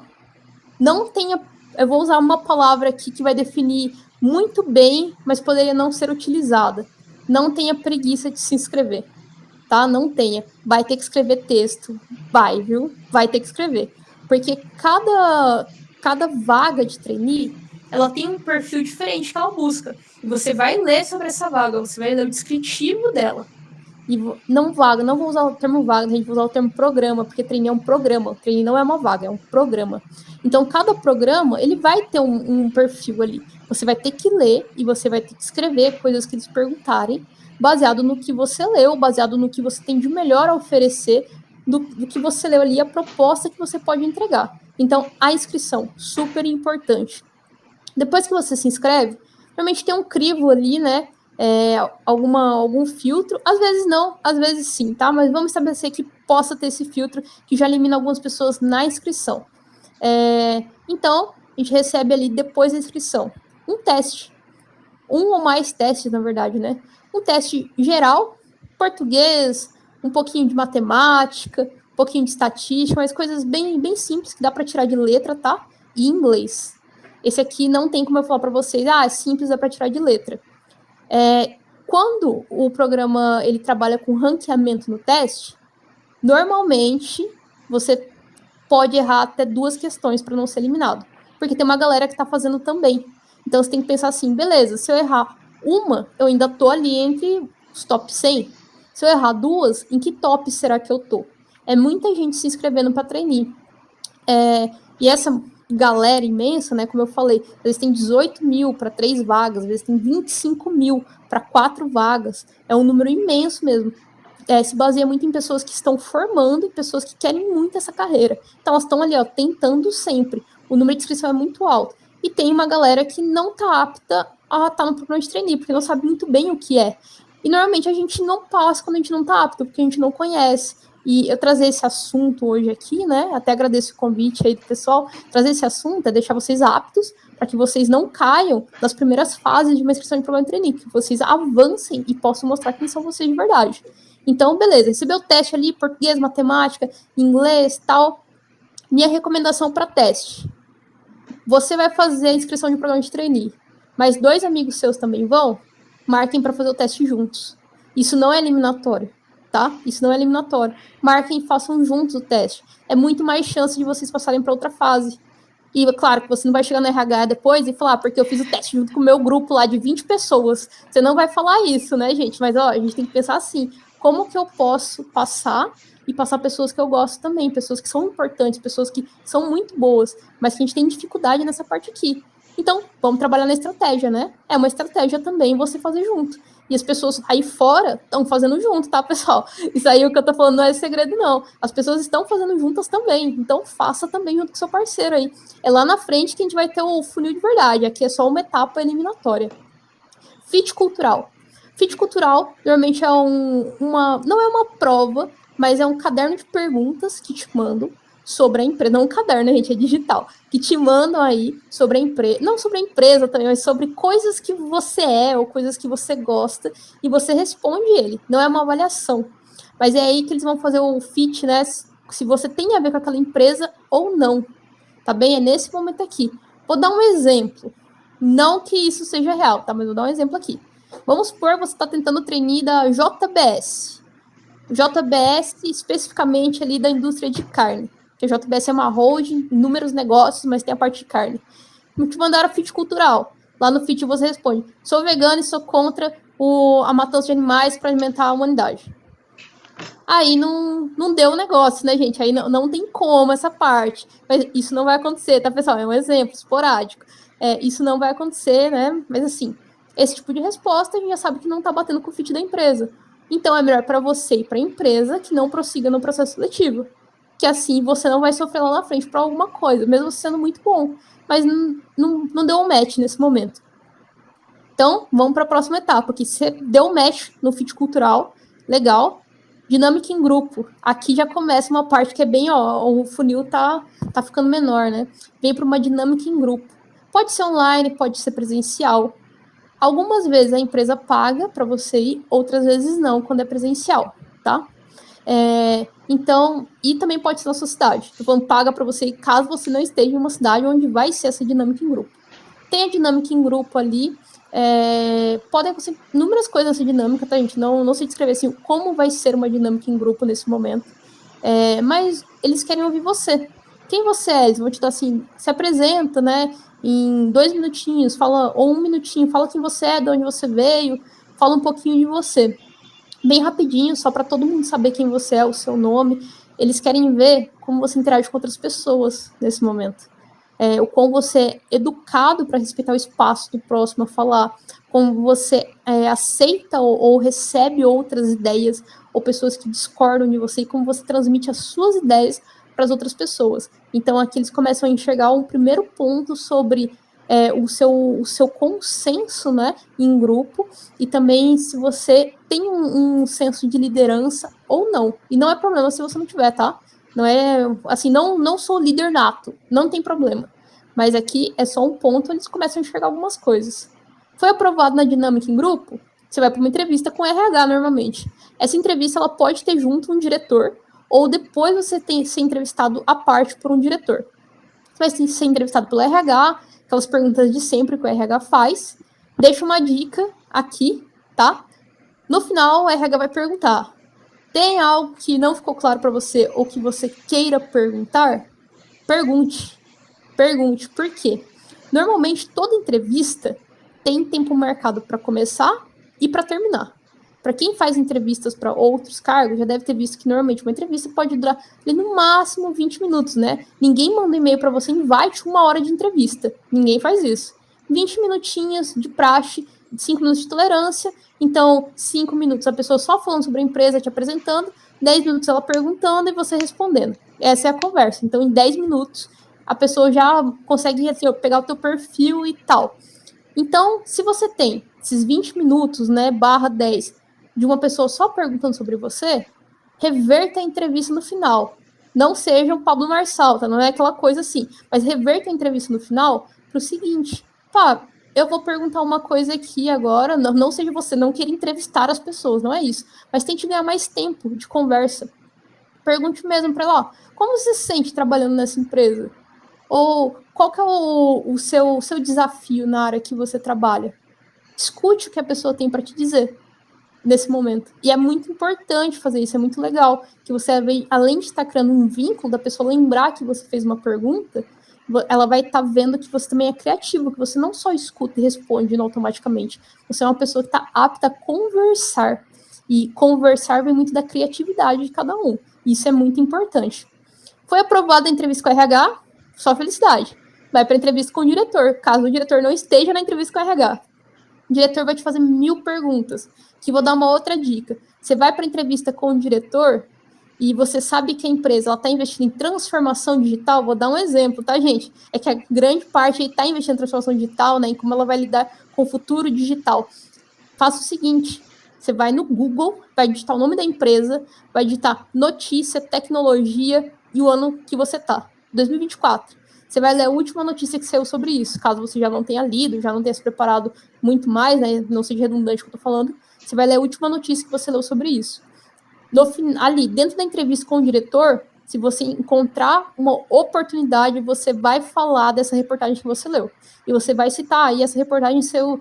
Não tenha... Eu vou usar uma palavra aqui que vai definir muito bem, mas poderia não ser utilizada. Não tenha preguiça de se inscrever, tá? Não tenha. Vai ter que escrever texto. Vai, viu? Vai ter que escrever. Porque cada vaga de trainee, ela tem um perfil diferente que ela busca. E você vai ler sobre essa vaga, você vai ler o descritivo dela. E não vaga, não vou usar o termo vaga, a gente vai usar o termo programa, porque trainee é um programa. Trainee não é uma vaga, é um programa. Então, cada programa, ele vai ter um perfil ali. Você vai ter que ler e você vai ter que escrever coisas que eles perguntarem, baseado no que você leu, baseado no que você tem de melhor a oferecer, do que você leu ali, a proposta que você pode entregar. Então, a inscrição, super importante. Depois que você se inscreve, realmente tem um crivo ali, né? Algum filtro, às vezes não, às vezes sim, tá? Mas vamos estabelecer que possa ter esse filtro que já elimina algumas pessoas na inscrição. Então, a gente recebe ali, depois da inscrição, um teste. Um ou mais testes, na verdade, né? Um teste geral, português, um pouquinho de matemática, um pouquinho de estatística, mas coisas bem, bem simples que dá para tirar de letra, tá? E inglês. Esse aqui não tem como eu falar para vocês, é simples, dá para tirar de letra. Quando o programa ele trabalha com ranqueamento no teste, normalmente você pode errar até 2 questões para não ser eliminado, porque tem uma galera que está fazendo também. Então você tem que pensar assim, beleza, se eu errar uma, eu ainda tô ali entre os top 100. Se eu errar 2, em que top será que eu tô? É muita gente se inscrevendo para trainee. E essa galera imensa, né, como eu falei, eles têm 18 mil para 3 vagas, eles têm 25 mil para 4 vagas. É um número imenso mesmo. Se baseia muito em pessoas que estão formando e pessoas que querem muito essa carreira. Então elas estão ali, ó, tentando sempre. O número de inscrição é muito alto. E tem uma galera que não está apta a estar no programa de trainee, porque não sabe muito bem o que é. E normalmente a gente não passa quando a gente não está apto, porque a gente não conhece. E eu trazer esse assunto hoje aqui, né? Até agradeço o convite aí do pessoal. Trazer esse assunto é deixar vocês aptos para que vocês não caiam nas primeiras fases de uma inscrição de programa de trainee, que vocês avancem e possam mostrar quem são vocês de verdade. Então, beleza, recebeu o teste ali, português, matemática, inglês, tal. Minha recomendação para teste. Você vai fazer a inscrição de programa de trainee, mas 2 amigos seus também vão, marquem para fazer o teste juntos. Isso não é eliminatório, tá? Isso não é eliminatório. Marquem e façam juntos o teste. É muito mais chance de vocês passarem para outra fase. E claro que você não vai chegar no RH depois e falar, porque eu fiz o teste junto com o meu grupo lá de 20 pessoas. Você não vai falar isso, né, gente? Mas, ó, a gente tem que pensar assim, como que eu posso passar e passar pessoas que eu gosto também, pessoas que são importantes, pessoas que são muito boas, mas que a gente tem dificuldade nessa parte aqui. Então, vamos trabalhar na estratégia, né? É uma estratégia também você fazer junto. E as pessoas aí fora estão fazendo junto, tá, pessoal? Isso aí, o que eu tô falando não é segredo, não. As pessoas estão fazendo juntas também. Então, faça também junto com seu parceiro aí. É lá na frente que a gente vai ter o funil de verdade. Aqui é só uma etapa eliminatória. Fit cultural. Fit cultural, normalmente, não é uma prova, mas é um caderno de perguntas que te mandam sobre a empresa. Não um caderno, gente, é digital. Que te mandam aí sobre a empresa. Não sobre a empresa também, mas sobre coisas que você é ou coisas que você gosta. E você responde ele. Não é uma avaliação. Mas é aí que eles vão fazer o fit, né? Se você tem a ver com aquela empresa ou não. Tá bem? É nesse momento aqui. Vou dar um exemplo. Não que isso seja real, tá? Mas vou dar um exemplo aqui. Vamos supor que você está tentando treinar da JBS. JBS, especificamente ali da indústria de carne. Porque a JBS é uma holding, inúmeros negócios, mas tem a parte de carne. Te mandaram fit cultural. Lá no fit você responde: sou vegano e sou contra a matança de animais para alimentar a humanidade. Aí não deu o negócio, né, gente? Aí não tem como essa parte. Mas isso não vai acontecer, tá, pessoal? É um exemplo esporádico. Isso não vai acontecer, né? Mas assim, esse tipo de resposta a gente já sabe que não tá batendo com o fit da empresa. Então é melhor para você e para a empresa que não prossiga no processo seletivo. Que assim você não vai sofrer lá na frente por alguma coisa, mesmo sendo muito bom. Mas não deu um match nesse momento. Então, vamos para a próxima etapa, que você deu um match no fit cultural, legal. Dinâmica em grupo. Aqui já começa uma parte que é bem, o funil tá ficando menor, né? Vem para uma dinâmica em grupo. Pode ser online, pode ser presencial. Algumas vezes a empresa paga para você ir, outras vezes não, quando é presencial, tá? Então, e também pode ser na sua cidade. Tô falando paga para você ir caso você não esteja em uma cidade onde vai ser essa dinâmica em grupo. Tem a dinâmica em grupo ali. Podem acontecer inúmeras coisas nessa dinâmica, tá, gente? Não sei descrever assim, como vai ser uma dinâmica em grupo nesse momento. Mas eles querem ouvir você. Quem você é? Eles vão te dar assim, se apresenta, né? Em 2 minutinhos, fala, ou 1 minutinho, fala quem você é, de onde você veio, fala um pouquinho de você. Bem rapidinho, só para todo mundo saber quem você é, o seu nome. Eles querem ver como você interage com outras pessoas nesse momento. O quão você é educado para respeitar o espaço do próximo a falar, como você aceita ou recebe outras ideias ou pessoas que discordam de você e como você transmite as suas ideias para as outras pessoas. Então aqui eles começam a enxergar um primeiro ponto sobre o seu consenso, né, em grupo, e também se você tem um senso de liderança ou não. E não é problema se você não tiver, tá? Não é assim, não sou líder nato, não tem problema. Mas aqui é só um ponto onde eles começam a enxergar algumas coisas. Foi aprovado na dinâmica em grupo? Você vai para uma entrevista com RH normalmente. Essa entrevista ela pode ter junto um diretor, ou depois você tem ser entrevistado à parte por um diretor. Você vai ser entrevistado pelo RH, aquelas perguntas de sempre que o RH faz. Deixa uma dica aqui, tá? No final, o RH vai perguntar: tem algo que não ficou claro para você ou que você queira perguntar? Pergunte. Pergunte. Por quê? Normalmente, toda entrevista tem tempo marcado para começar e para terminar. Para quem faz entrevistas para outros cargos, já deve ter visto que normalmente uma entrevista pode durar no máximo 20 minutos, né? Ninguém manda e-mail para você, invite 1 hora de entrevista. Ninguém faz isso. 20 minutinhos de praxe, 5 minutos de tolerância. Então, 5 minutos a pessoa só falando sobre a empresa, te apresentando, 10 minutos ela perguntando e você respondendo. Essa é a conversa. Então, em 10 minutos, a pessoa já consegue assim, pegar o teu perfil e tal. Então, se você tem esses 20 minutos, né, barra 10, de uma pessoa só perguntando sobre você, reverta a entrevista no final. Não seja um Pablo Marçal, tá? Não é aquela coisa assim. Mas reverta a entrevista no final pro seguinte: pá, eu vou perguntar uma coisa aqui agora. Não seja você, não queira entrevistar as pessoas, não é isso. Mas tente ganhar mais tempo de conversa. Pergunte mesmo para ela: ó, como você se sente trabalhando nessa empresa? Ou qual que é o seu desafio na área que você trabalha? Escute o que a pessoa tem para te dizer nesse momento. E é muito importante fazer isso, é muito legal. Que você, além de estar criando um vínculo da pessoa lembrar que você fez uma pergunta, ela vai estar vendo que você também é criativo, que você não só escuta e responde automaticamente. Você é uma pessoa que está apta a conversar. E conversar vem muito da criatividade de cada um. Isso é muito importante. Foi aprovada a entrevista com a RH, só felicidade. Vai para a entrevista com o diretor, caso o diretor não esteja na entrevista com a RH. O diretor vai te fazer 1000 perguntas. Que vou dar uma outra dica. Você vai para a entrevista com o diretor e você sabe que a empresa está investindo em transformação digital. Vou dar um exemplo, tá, gente? É que a grande parte está investindo em transformação digital, né? Em como ela vai lidar com o futuro digital. Faça o seguinte, você vai no Google, vai digitar o nome da empresa, vai digitar notícia, tecnologia e o ano que você tá, 2024. Você vai ler a última notícia que saiu sobre isso, caso você já não tenha lido, já não tenha se preparado muito mais, né, não seja redundante o que eu tô falando, você vai ler a última notícia que você leu sobre isso. Ali, dentro da entrevista com o diretor, se você encontrar uma oportunidade, você vai falar dessa reportagem que você leu. E você vai citar aí essa reportagem seu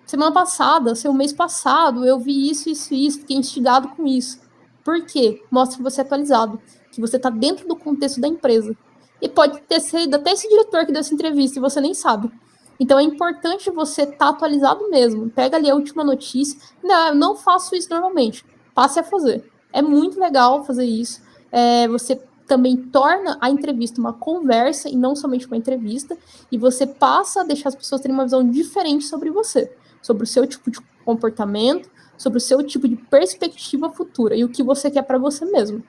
semana passada, seu mês passado, eu vi isso, fiquei instigado com isso. Por quê? Mostra que você é atualizado, que você está dentro do contexto da empresa. E pode ter sido até esse diretor que deu essa entrevista e você nem sabe. Então é importante você estar atualizado mesmo. Pega ali a última notícia. Não, eu não faço isso normalmente. Passe a fazer. É muito legal fazer isso. Você também torna a entrevista uma conversa e não somente uma entrevista. E você passa a deixar as pessoas terem uma visão diferente sobre você, sobre o seu tipo de comportamento, sobre o seu tipo de perspectiva futura e o que você quer para você mesmo.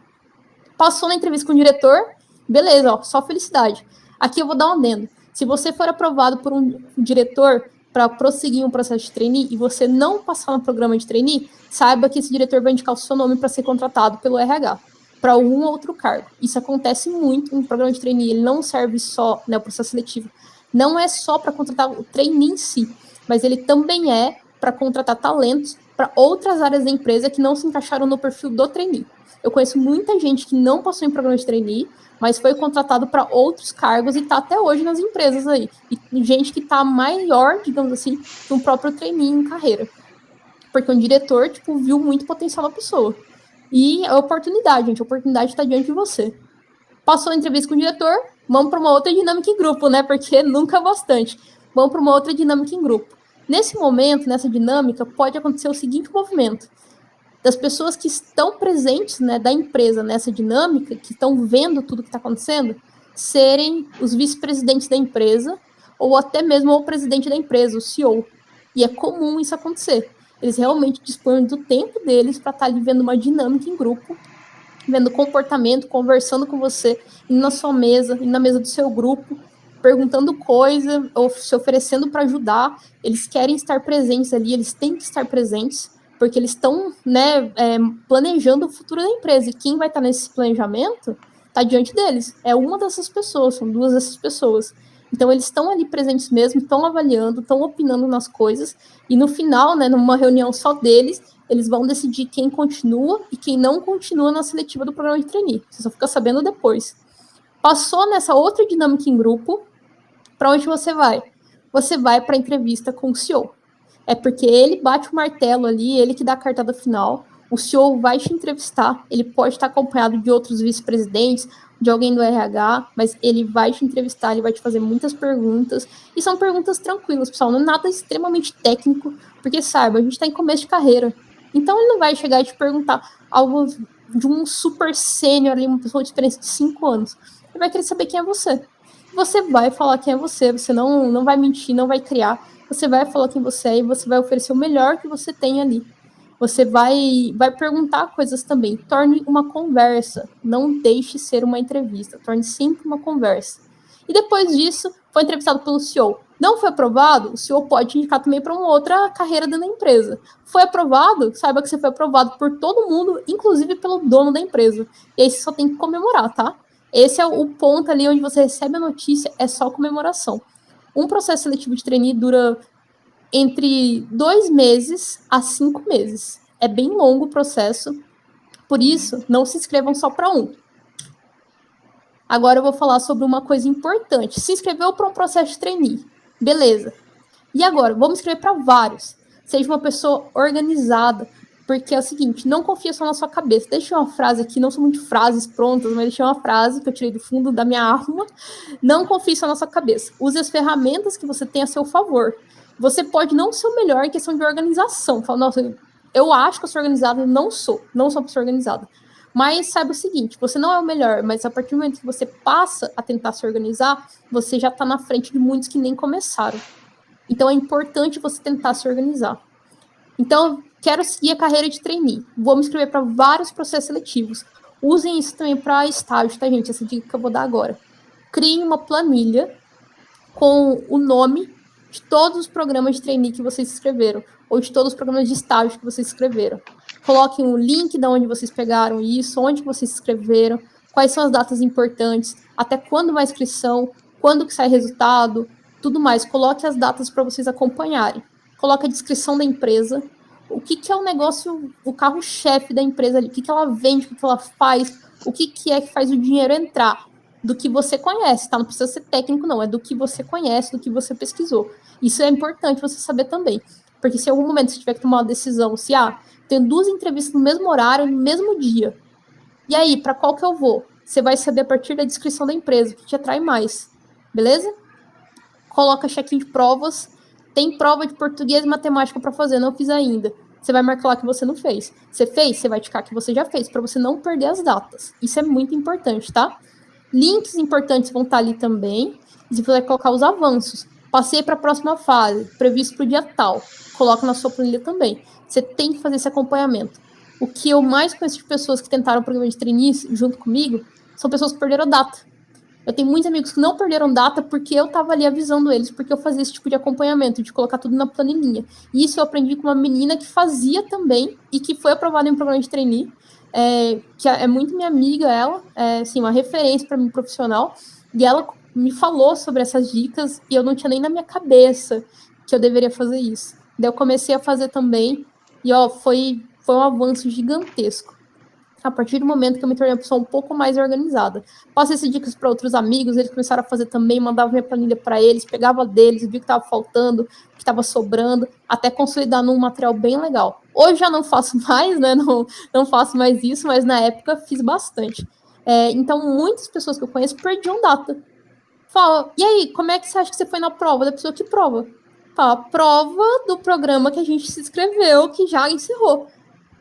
Passou na entrevista com o diretor, beleza, ó, só felicidade. Aqui eu vou dar um adendo. Se você for aprovado por um diretor para prosseguir um processo de trainee e você não passar no programa de trainee, saiba que esse diretor vai indicar o seu nome para ser contratado pelo RH para algum outro cargo. Isso acontece muito no programa de trainee. Ele não serve só, né, o processo seletivo. Não é só para contratar o trainee em si, mas ele também é para contratar talentos para outras áreas da empresa que não se encaixaram no perfil do trainee. Eu conheço muita gente que não passou em programa de trainee, mas foi contratado para outros cargos e está até hoje nas empresas aí. E gente que está maior, digamos assim, que um próprio trainee em carreira. Porque um diretor, tipo, viu muito potencial na pessoa. E a oportunidade, gente, a oportunidade está diante de você. Passou a entrevista com o diretor, vamos para uma outra dinâmica em grupo, né? Porque nunca é bastante. Vamos para uma outra dinâmica em grupo. Nesse momento, nessa dinâmica, pode acontecer o seguinte movimento: das pessoas que estão presentes, né, da empresa nessa dinâmica, que estão vendo tudo que está acontecendo, serem os vice-presidentes da empresa ou até mesmo o presidente da empresa, o CEO. E é comum isso acontecer. Eles realmente dispõem do tempo deles para estar ali vendo uma dinâmica em grupo, vendo comportamento, conversando com você, indo na sua mesa, indo na mesa do seu grupo, perguntando coisa, ou se oferecendo para ajudar. Eles querem estar presentes ali, eles têm que estar presentes, porque eles estão, né, planejando o futuro da empresa. E quem vai estar nesse planejamento está diante deles. É uma dessas pessoas, são duas dessas pessoas. Então, eles estão ali presentes mesmo, estão avaliando, estão opinando nas coisas, e no final, né, numa reunião só deles, eles vão decidir quem continua e quem não continua na seletiva do programa de trainee. Você só fica sabendo depois. Passou nessa outra dinâmica em grupo, para onde você vai? Você vai para a entrevista com o CEO. É porque ele bate o martelo ali, ele que dá a cartada final. O CEO vai te entrevistar, ele pode estar acompanhado de outros vice-presidentes, de alguém do RH, mas ele vai te entrevistar, ele vai te fazer muitas perguntas, e são perguntas tranquilas, pessoal, não é nada extremamente técnico, porque saiba, a gente está em começo de carreira, então ele não vai chegar e te perguntar algo de um super sênior ali, uma pessoa de experiência de 5 anos, ele vai querer saber quem é você. Você vai falar quem é você não vai mentir, não vai criar, você vai falar quem você é e você vai oferecer o melhor que você tem ali. Você vai perguntar coisas também. Torne uma conversa. Não deixe ser uma entrevista. Torne sempre uma conversa. E depois disso, foi entrevistado pelo CEO. Não foi aprovado? O CEO pode indicar também para uma outra carreira dentro da empresa. Foi aprovado? Saiba que você foi aprovado por todo mundo, inclusive pelo dono da empresa. E aí você só tem que comemorar, tá? Esse é o ponto ali onde você recebe a notícia, é só comemoração. Um processo seletivo de trainee dura entre 2 meses a 5 meses. É bem longo o processo, por isso, não se inscrevam só para um. Agora eu vou falar sobre uma coisa importante. Se inscreveu para um processo de trainee, beleza. E agora, vamos inscrever para vários. Seja uma pessoa organizada, porque é o seguinte, não confia só na sua cabeça. Deixa uma frase aqui, não são muito frases prontas, mas deixei uma frase que eu tirei do fundo da minha alma. Não confie só na sua cabeça. Use as ferramentas que você tem a seu favor. Você pode não ser o melhor em questão de organização. Fala, nossa, eu acho que eu sou organizada, não sou uma pessoa organizada. Mas saiba o seguinte, você não é o melhor, mas a partir do momento que você passa a tentar se organizar, você já está na frente de muitos que nem começaram. Então, é importante você tentar se organizar. Então, quero seguir a carreira de trainee. Vou me inscrever para vários processos seletivos. Usem isso também para estágio, tá, gente? Essa dica que eu vou dar agora. Criem uma planilha com o nome de todos os programas de trainee que vocês escreveram, ou de todos os programas de estágio que vocês escreveram. Coloquem o link de onde vocês pegaram isso, onde vocês escreveram, quais são as datas importantes, até quando vai a inscrição, quando que sai resultado, tudo mais. Coloque as datas para vocês acompanharem. Coloque a descrição da empresa, o que é o negócio, o carro-chefe da empresa ali, o que ela vende, o que ela faz, o que é que faz o dinheiro entrar, do que você conhece, tá? Não precisa ser técnico, não, é do que você conhece, do que você pesquisou. Isso é importante você saber também, porque se em algum momento você tiver que tomar uma decisão, se tem 2 entrevistas no mesmo horário, no mesmo dia, e aí, para qual que eu vou? Você vai saber a partir da descrição da empresa, o que te atrai mais, beleza? Coloca check-in de provas, tem prova de português e matemática para fazer, não fiz ainda. Você vai marcar lá que você não fez. Você fez, você vai ticar que você já fez, para você não perder as datas. Isso é muito importante, tá? Links importantes vão estar ali também. E você vai colocar os avanços. Passei para a próxima fase, previsto para o dia tal. Coloca na sua planilha também. Você tem que fazer esse acompanhamento. O que eu mais conheço de pessoas que tentaram o programa de trainees junto comigo são pessoas que perderam a data. Eu tenho muitos amigos que não perderam data porque eu estava ali avisando eles, porque eu fazia esse tipo de acompanhamento, de colocar tudo na planilhinha. E isso eu aprendi com uma menina que fazia também e que foi aprovada em um programa de trainee, que é muito minha amiga, ela, assim, uma referência para mim profissional, e ela me falou sobre essas dicas e eu não tinha nem na minha cabeça que eu deveria fazer isso. Daí eu comecei a fazer também e foi um avanço gigantesco. A partir do momento que eu me tornei uma pessoa um pouco mais organizada. Passei essas dicas para outros amigos, eles começaram a fazer também, mandava minha planilha para eles, pegava deles, via o que estava faltando, o que estava sobrando, até consolidar num material bem legal. Hoje já não faço mais, né? Não faço mais isso, mas na época fiz bastante. Então, muitas pessoas que eu conheço perdiam data. Fala, e aí, como é que você acha que você foi na prova? Da pessoa que prova. Fala, prova do programa que a gente se inscreveu, que já encerrou.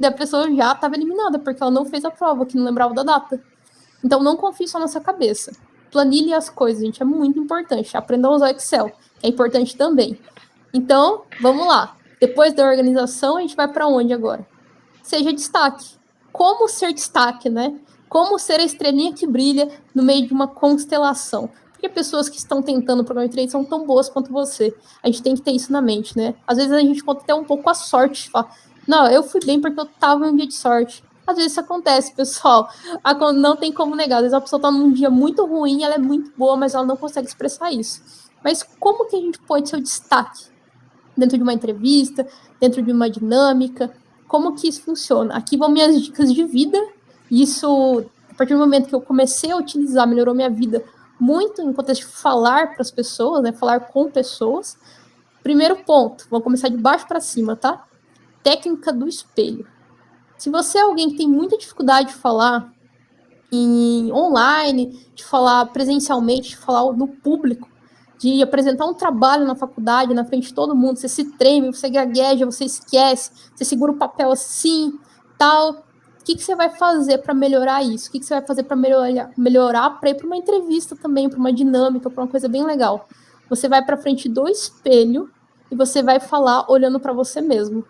E a pessoa já estava eliminada, porque ela não fez a prova, que não lembrava da data. Então, não confie só na sua cabeça. Planilhe as coisas, gente, é muito importante. Aprendam a usar Excel, que é importante também. Então, vamos lá. Depois da organização, a gente vai para onde agora? Seja destaque. Como ser destaque, né? Como ser a estrelinha que brilha no meio de uma constelação. Porque pessoas que estão tentando o programa de trade são tão boas quanto você. A gente tem que ter isso na mente, né? Às vezes a gente conta até um pouco a sorte. Fala, não, eu fui bem porque eu tava em um dia de sorte. Às vezes isso acontece, pessoal. Não tem como negar. Às vezes a pessoa tá num dia muito ruim, ela é muito boa, mas ela não consegue expressar isso. Mas como que a gente pode ser o destaque? Dentro de uma entrevista, dentro de uma dinâmica, como que isso funciona? Aqui vão minhas dicas de vida. Isso, a partir do momento que eu comecei a utilizar, melhorou minha vida muito no contexto de falar para as pessoas, né? Falar com pessoas. Primeiro ponto, vamos começar de baixo para cima, tá? Técnica do espelho. Se você é alguém que tem muita dificuldade de falar online, de falar presencialmente, de falar no público, de apresentar um trabalho na faculdade, na frente de todo mundo, você se treme, você gagueja, você esquece, você segura o papel assim, tal. O que você vai fazer para melhorar isso? O que você vai fazer para melhorar para ir para uma entrevista também, para uma dinâmica, para uma coisa bem legal? Você vai para frente do espelho e você vai falar olhando para você mesmo.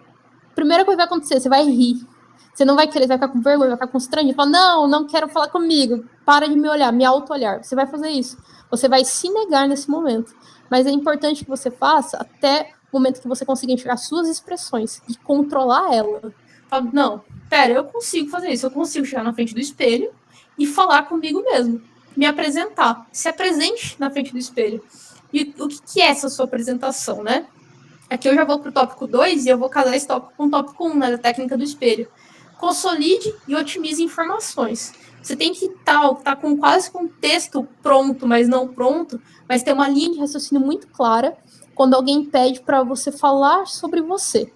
Primeira coisa que vai acontecer, você vai rir. Você não vai querer, você vai ficar com vergonha, vai ficar constrangido, fala, não quero falar comigo, para de me olhar, me auto-olhar. Você vai fazer isso. Você vai se negar nesse momento. Mas é importante que você faça até o momento que você consiga enxergar suas expressões e controlar ela. Fala, não, pera, eu consigo fazer isso, eu consigo chegar na frente do espelho e falar comigo mesmo, me apresentar, se apresente na frente do espelho. E o que é essa sua apresentação, né? Aqui eu já vou para o tópico 2 e eu vou casar esse tópico com o tópico 1, né, da técnica do espelho. Consolide e otimize informações. Você tem que estar com quase com o texto pronto, mas não pronto, mas ter uma linha de raciocínio muito clara quando alguém pede para você falar sobre você.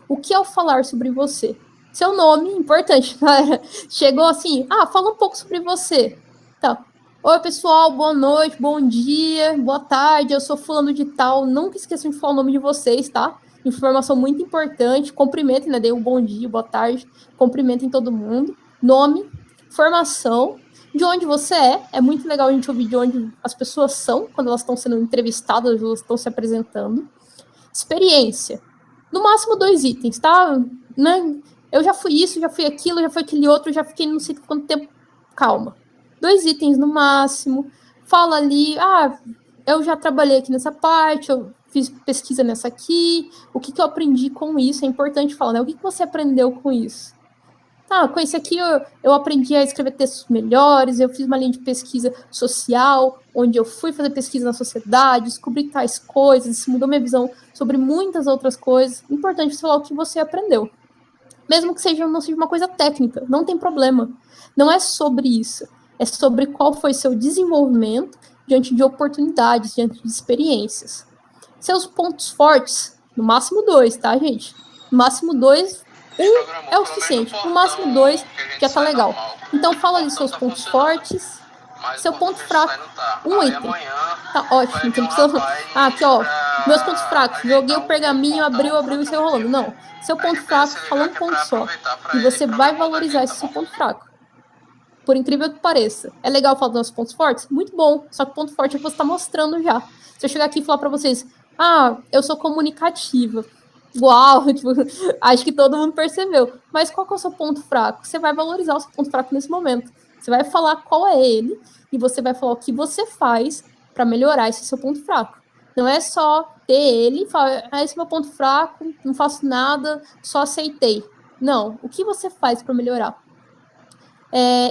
O que é o falar sobre você? Seu nome, importante, galera. Chegou assim, fala um pouco sobre você. Tá. Oi, pessoal, boa noite, bom dia, boa tarde, eu sou fulano de tal. Nunca esqueçam de falar o nome de vocês, tá? Informação muito importante. Cumprimentem, né? Dei um bom dia, boa tarde. Cumprimentem todo mundo. Nome, formação, de onde você é. É muito legal a gente ouvir de onde as pessoas são, quando elas estão sendo entrevistadas, elas estão se apresentando. experiência. No máximo 2 itens, tá? Né? Eu já fui isso, já fui aquilo, já fui aquele outro, já fiquei não sei quanto tempo. Calma. 2 itens no máximo. Fala ali, eu já trabalhei aqui nessa parte, eu fiz pesquisa nessa aqui, o que eu aprendi com isso, é importante falar, né? O que você aprendeu com isso? Com esse aqui eu aprendi a escrever textos melhores, eu fiz uma linha de pesquisa social, onde eu fui fazer pesquisa na sociedade, descobri tais coisas, isso mudou minha visão sobre muitas outras coisas. Importante você falar o que você aprendeu. Mesmo que não seja uma coisa técnica, não tem problema. Não é sobre isso. É sobre qual foi seu desenvolvimento diante de oportunidades, diante de experiências. Seus pontos fortes, no máximo 2, tá, gente? No máximo 2, é o suficiente. No máximo 2 já tá legal. Então fala ali seus pontos fortes, seu ponto fraco, um item. Tá ótimo. Então precisa... aqui, ó. Meus pontos fracos. Joguei o pergaminho, abriu e saiu rolando. Não. Seu ponto fraco, fala um ponto só. E você vai valorizar esse seu ponto fraco. Por incrível que pareça. É legal falar dos nossos pontos fortes? Muito bom. Só que o ponto forte é que você tá mostrando já. Se eu chegar aqui e falar pra vocês, eu sou comunicativa. Uau, tipo, acho que todo mundo percebeu. Mas qual que é o seu ponto fraco? Você vai valorizar o seu ponto fraco nesse momento. Você vai falar qual é ele e você vai falar o que você faz para melhorar esse seu ponto fraco. Não é só ter ele e falar, esse é meu ponto fraco, não faço nada, só aceitei. Não, o que você faz para melhorar?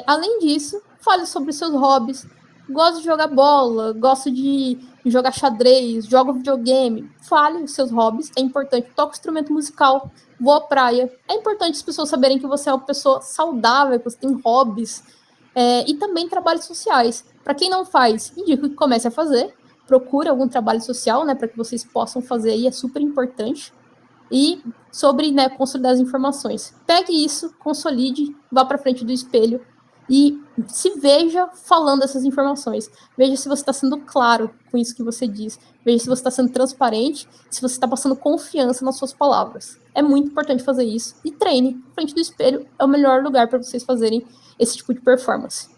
Além disso, fale sobre seus hobbies. Gosto de jogar bola, gosto de jogar xadrez, jogo videogame. Fale os seus hobbies, é importante. Toca instrumento musical, vou à praia. É importante as pessoas saberem que você é uma pessoa saudável, que você tem hobbies. E também trabalhos sociais. Para quem não faz, indico que comece a fazer. Procure algum trabalho social, né, para que vocês possam fazer aí, é super importante. E sobre, né, consolidar as informações. Pegue isso, consolide, vá para frente do espelho e se veja falando essas informações. Veja se você está sendo claro com isso que você diz. Veja se você está sendo transparente, se você está passando confiança nas suas palavras. É muito importante fazer isso. E treine. Frente do espelho é o melhor lugar para vocês fazerem esse tipo de performance.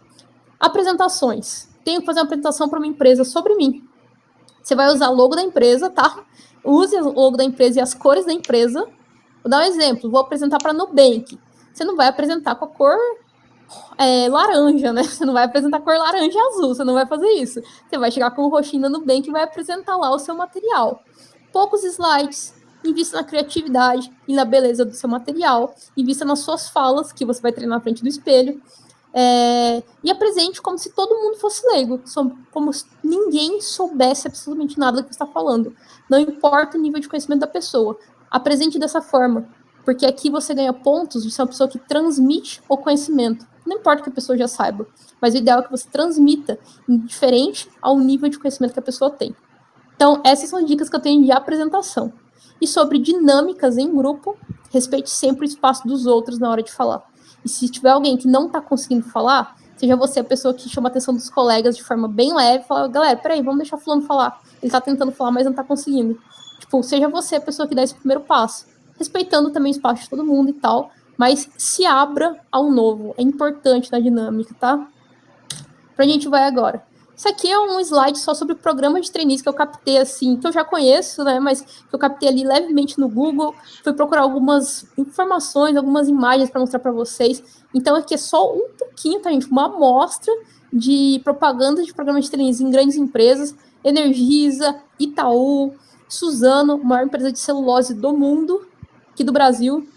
Apresentações. Tenho que fazer uma apresentação para uma empresa sobre mim. Você vai usar o logo da empresa, tá? Use o logo da empresa e as cores da empresa. Vou dar um exemplo. Vou apresentar para a Nubank. Você não vai apresentar com a cor laranja, né? Você não vai apresentar cor laranja e azul. Você não vai fazer isso. Você vai chegar com o roxinho da Nubank e vai apresentar lá o seu material. Poucos slides. Invista na criatividade e na beleza do seu material. Invista nas suas falas, que você vai treinar na frente do espelho. E apresente como se todo mundo fosse leigo, como se ninguém soubesse absolutamente nada do que você está falando. Não importa o nível de conhecimento da pessoa. Apresente dessa forma, porque aqui você ganha pontos de ser uma pessoa que transmite o conhecimento. Não importa que a pessoa já saiba, mas o ideal é que você transmita indiferente ao nível de conhecimento que a pessoa tem. Então, essas são dicas que eu tenho de apresentação. E sobre dinâmicas em grupo, respeite sempre o espaço dos outros na hora de falar. E se tiver alguém que não está conseguindo falar, seja você a pessoa que chama a atenção dos colegas de forma bem leve, fala, galera, peraí, vamos deixar fulano falar. Ele está tentando falar, mas não está conseguindo. Tipo, seja você a pessoa que dá esse primeiro passo. Respeitando também o espaço de todo mundo e tal, mas se abra ao novo. É importante na dinâmica, tá? Pra gente vai agora. Isso aqui é um slide só sobre o programa de trainees que eu captei, assim, que eu já conheço, né, mas que eu captei ali levemente no Google. Fui procurar algumas informações, algumas imagens para mostrar para vocês. Então, aqui é só um pouquinho, tá, gente? Uma amostra de propaganda de programas de trainees em grandes empresas. Energisa, Itaú, Suzano, maior empresa de celulose do mundo, aqui do Brasil.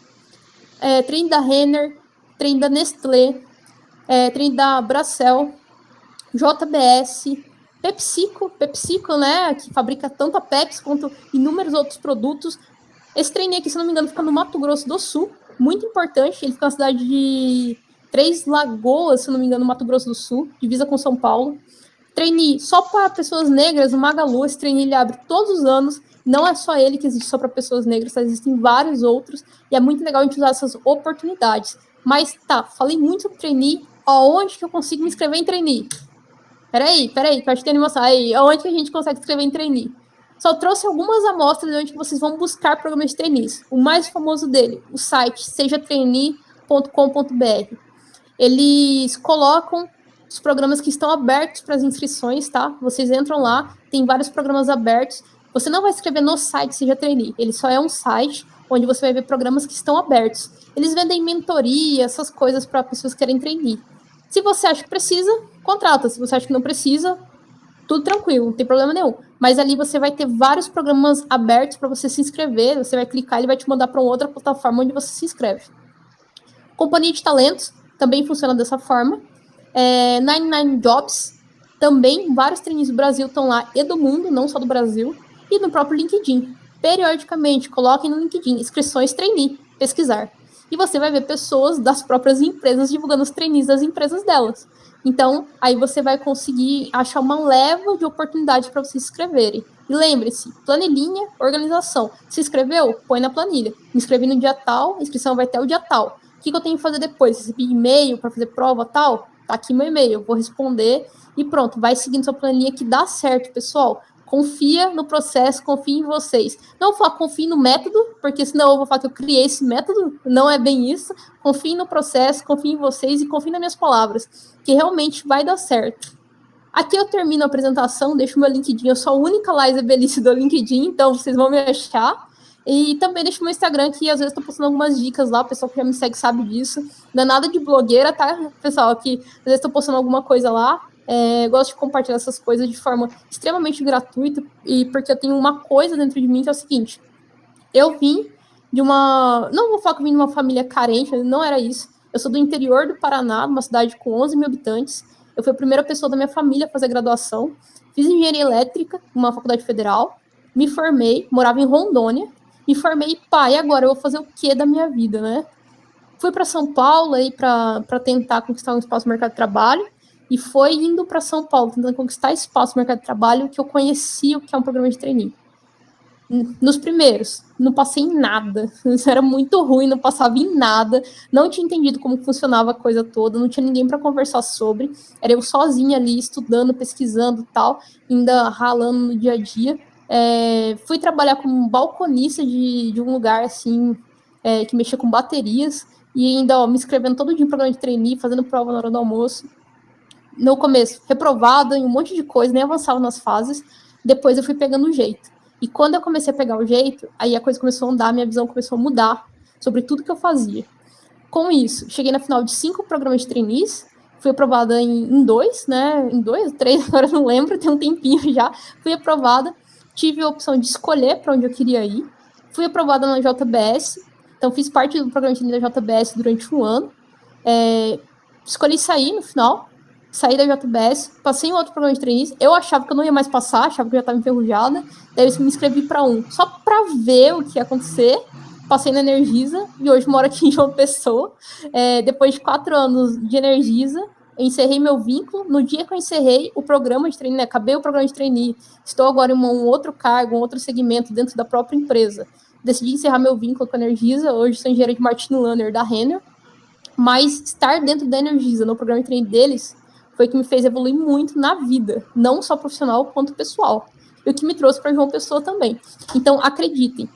Trem da Renner, trem da Nestlé, trem da Bracel, JBS, PepsiCo, né, que fabrica tanto a Pepsi quanto inúmeros outros produtos. Esse trem aqui, se não me engano, fica no Mato Grosso do Sul, muito importante, ele fica na cidade de Três Lagoas, se não me engano, no Mato Grosso do Sul, divisa com São Paulo. Trainee só para pessoas negras, no Magalu, esse trainee ele abre todos os anos, não é só ele que existe só para pessoas negras, existem vários outros, e é muito legal a gente usar essas oportunidades. Mas tá, falei muito sobre trainee, aonde que eu consigo me inscrever em trainee? Peraí, que eu acho que tem animação. Aí, onde que a gente consegue escrever em trainee? Só trouxe algumas amostras de onde vocês vão buscar programas de trainees. O mais famoso dele, o site sejatrainee.com.br. Eles colocam os programas que estão abertos para as inscrições, tá? Vocês entram lá, tem vários programas abertos. você não vai escrever no site Seja Trainee. Ele só é um site onde você vai ver programas que estão abertos. Eles vendem mentoria, essas coisas para pessoas que querem trainee. Se você acha que precisa, contrata. Se você acha que não precisa, tudo tranquilo, não tem problema nenhum. Mas ali você vai ter vários programas abertos para você se inscrever. Você vai clicar, ele vai te mandar para uma outra plataforma onde você se inscreve. Companhia de talentos também funciona dessa forma. 99 Jobs, também vários trainees do Brasil estão lá e do mundo, não só do Brasil. E no próprio LinkedIn. Periodicamente, coloquem no LinkedIn inscrições trainee, pesquisar. E você vai ver pessoas das próprias empresas divulgando os trainees das empresas delas. Então, aí você vai conseguir achar uma leva de oportunidades para vocês se inscreverem. E lembre-se, planilhinha, organização. Se inscreveu? Põe na planilha. Me inscrevi no dia tal, a inscrição vai até o dia tal. O que eu tenho que fazer depois? Recebi e-mail para fazer prova tal? Tá aqui meu e-mail, eu vou responder e pronto. Vai seguindo sua planilha que dá certo, pessoal. Confia no processo, confia em vocês. Não vou falar confie no método, porque senão eu vou falar que eu criei esse método. Não é bem isso. Confie no processo, confie em vocês e confie nas minhas palavras, que realmente vai dar certo. Aqui eu termino a apresentação, deixo meu LinkedIn. Eu sou a única Liza Belice do LinkedIn, então vocês vão me achar. E também deixo meu Instagram, que às vezes estou postando algumas dicas lá, o pessoal que já me segue sabe disso. Não é nada de blogueira, tá, pessoal? Que às vezes estou postando alguma coisa lá. Gosto de compartilhar essas coisas de forma extremamente gratuita, e porque eu tenho uma coisa dentro de mim que é o seguinte: eu vim de uma... Não vou falar que eu vim de uma família carente, não era isso. Eu sou do interior do Paraná, uma cidade com 11 mil habitantes. Eu fui a primeira pessoa da minha família a fazer graduação. Fiz engenharia elétrica numa faculdade federal. Me formei, morava em Rondônia. Me formei, e agora eu vou fazer o que da minha vida, né? Fui para São Paulo aí para tentar conquistar um espaço no mercado de trabalho. E foi indo para São Paulo, tentando conquistar espaço no mercado de trabalho, que eu conheci o que é um programa de trainee. Nos primeiros, não passei em nada. Isso era muito ruim, não passava em nada. Não tinha entendido como funcionava a coisa toda, não tinha ninguém para conversar sobre. Era eu sozinha ali, estudando, pesquisando e tal, ainda ralando no dia a dia. Fui trabalhar como balconista de um lugar assim, que mexia com baterias, e ainda me inscrevendo todo dia em programa de trainee, fazendo prova na hora do almoço. No começo, reprovada em um monte de coisa, nem avançava nas fases. Depois eu fui pegando o jeito. E quando eu comecei a pegar o jeito, aí a coisa começou a andar, minha visão começou a mudar sobre tudo que eu fazia. Com isso, cheguei na final de 5 programas de trainees, fui aprovada em 2, né? Em 2, 3, agora não lembro, tem um tempinho já. Fui aprovada, tive a opção de escolher para onde eu queria ir. Fui aprovada na JBS, então fiz parte do programa de trainee da JBS durante um ano. Escolhi sair no final, saí da JBS, passei em outro programa de trainees. Eu achava que eu não ia mais passar, achava que eu já estava enferrujada. Daí eu me inscrevi para um, só para ver o que ia acontecer. Passei na Energisa e hoje moro aqui em João Pessoa. Depois de 4 anos de Energisa, eu encerrei meu vínculo. No dia que eu encerrei o programa de trainee, acabei o programa de trainee, estou agora em um outro cargo, um outro segmento dentro da própria empresa. Decidi encerrar meu vínculo com a Energisa. Hoje sou engenheira de machine learning da Renner. Mas estar dentro da Energisa, no programa de trainee deles, foi o que me fez evoluir muito na vida, não só profissional quanto pessoal. E o que me trouxe para João Pessoa também. Então, acreditem,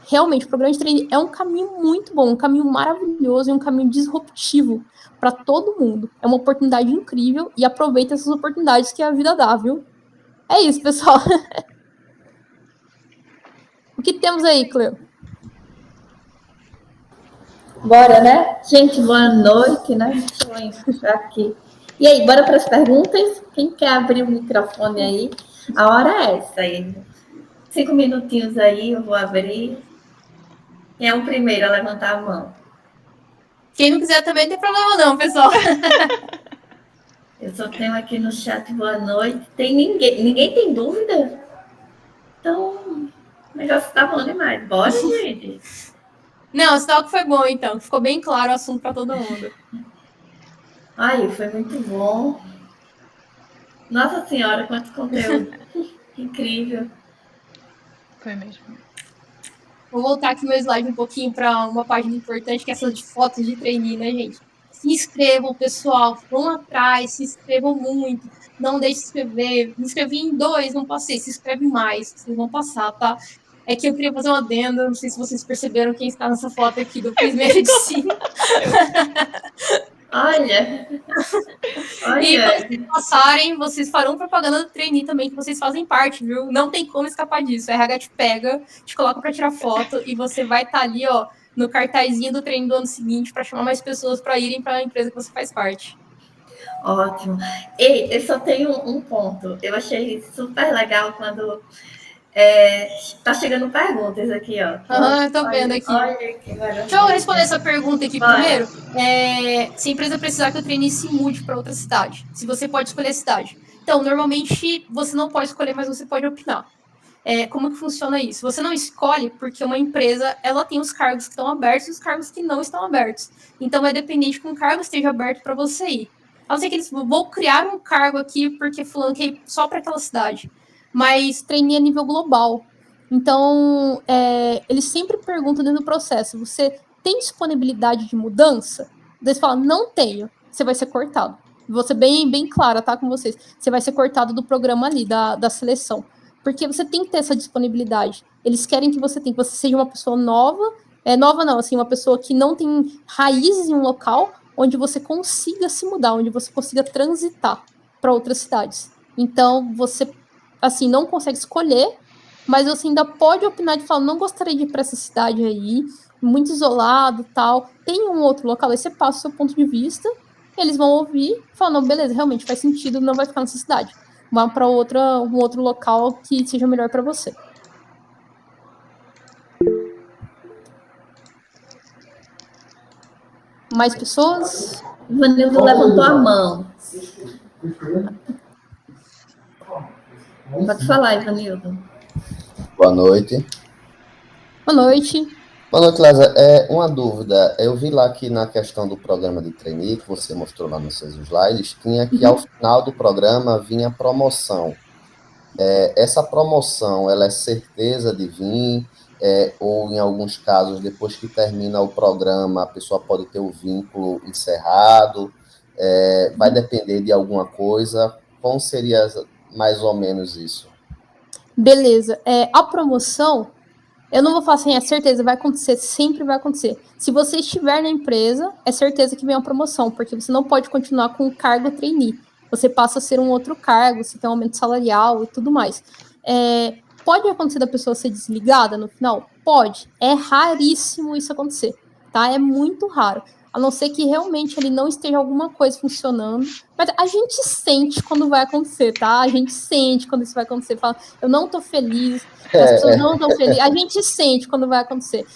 realmente, o programa de trainee é um caminho muito bom, um caminho maravilhoso e um caminho disruptivo para todo mundo. É uma oportunidade incrível e aproveita essas oportunidades que a vida dá, viu? É isso, pessoal. O que temos aí, Cleo? Bora, né? Gente, boa noite, né? Deixa eu entrar aqui. E aí, bora para as perguntas? Quem quer abrir o microfone aí? A hora é essa aí. 5 minutinhos aí, eu vou abrir. Quem é o primeiro a levantar a mão? Quem não quiser também não tem problema não, pessoal. Eu só tenho aqui no chat boa noite. Tem ninguém tem dúvida? Então, o negócio tá bom demais. Bora, gente. Não, o talk foi bom, então. Ficou bem claro o assunto para todo mundo. Ai, foi muito bom. Nossa Senhora, quanto conteúdo. Incrível. Foi mesmo. Vou voltar aqui meu slide um pouquinho para uma página importante, que é essa de fotos de trainee, né, gente? Se inscrevam, pessoal. Vão atrás, se inscrevam muito. Não deixe de se inscrever. Me inscrevi em 2, não passei. Se inscreve mais, vocês vão passar, tá? É que eu queria fazer uma adenda, não sei se vocês perceberam quem está nessa foto aqui do Fiz Medicina. Olha, E quando Olha, vocês passarem, vocês farão propaganda do trainee também, que vocês fazem parte, viu? Não tem como escapar disso. A RH te pega, te coloca para tirar foto e você vai estar ali, ó, no cartazinho do trainee do ano seguinte para chamar mais pessoas para irem para a empresa que você faz parte. ótimo. Ei, eu só tenho um ponto. Eu achei super legal quando tá chegando perguntas aqui, ó. Aham, eu tô vendo aqui. Olha que maravilha. Deixa eu responder essa pergunta aqui Bora. primeiro. Se a empresa precisar que o trainee se mude para outra cidade, se você pode escolher a cidade. Então, normalmente, você não pode escolher, mas você pode opinar. Como que funciona isso? Você não escolhe porque uma empresa ela tem os cargos que estão abertos e os cargos que não estão abertos. Então, vai depender de que um cargo esteja aberto para você ir. A não ser que eles vão criar um cargo aqui porque fulano quer ir só para aquela cidade. Mas trainee a nível global. Então, eles sempre perguntam dentro do processo, você tem disponibilidade de mudança? Daí você fala, não tenho. Você vai ser cortado. Vou ser bem, bem clara, tá, com vocês. Você vai ser cortado do programa ali, da seleção. Porque você tem que ter essa disponibilidade. Eles querem que você seja uma pessoa nova, nova não, assim, uma pessoa que não tem raízes em um local onde você consiga se mudar, onde você consiga transitar para outras cidades. Então, você, assim, não consegue escolher, mas você ainda pode opinar de falar, não gostaria de ir para essa cidade aí, muito isolado, tal. Tem um outro local, aí você passa o seu ponto de vista, eles vão ouvir e falar, não, beleza, realmente faz sentido, não vai ficar nessa cidade. Vá para um outro local que seja melhor para você. Mais pessoas? O Vanildo levantou a mão. Pode falar, Ivanildo. Boa noite. Boa noite. Boa noite, Lázaro. Uma dúvida. Eu vi lá que na questão do programa de trainee, que você mostrou lá nos seus slides, tinha que ao final do programa vinha promoção. Essa promoção, ela é certeza de vir, ou em alguns casos, depois que termina o programa, a pessoa pode ter o vínculo encerrado, vai depender de alguma coisa. Como seria mais ou menos isso? Beleza. A promoção, eu não vou falar assim, é certeza, vai acontecer, sempre vai acontecer. Se você estiver na empresa, é certeza que vem uma promoção, porque você não pode continuar com o cargo trainee. Você passa a ser um outro cargo, você tem um aumento salarial e tudo mais. Pode acontecer da pessoa ser desligada no final? Pode. É raríssimo isso acontecer, tá? É muito raro. A não ser que realmente ele não esteja alguma coisa funcionando. Mas a gente sente quando vai acontecer, tá? A gente sente quando isso vai acontecer. Fala, eu não tô feliz, as pessoas não estão felizes. A gente sente quando vai acontecer.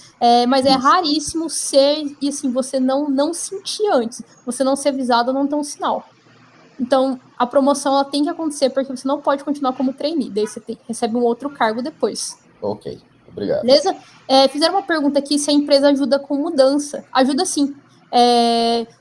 Mas é raríssimo ser, e assim, você não sentir antes. Você não ser avisado não ter um sinal. Então, a promoção ela tem que acontecer porque você não pode continuar como trainee. Daí você recebe um outro cargo depois. Ok, obrigado. Beleza? Fizeram uma pergunta aqui se a empresa ajuda com mudança. Ajuda sim.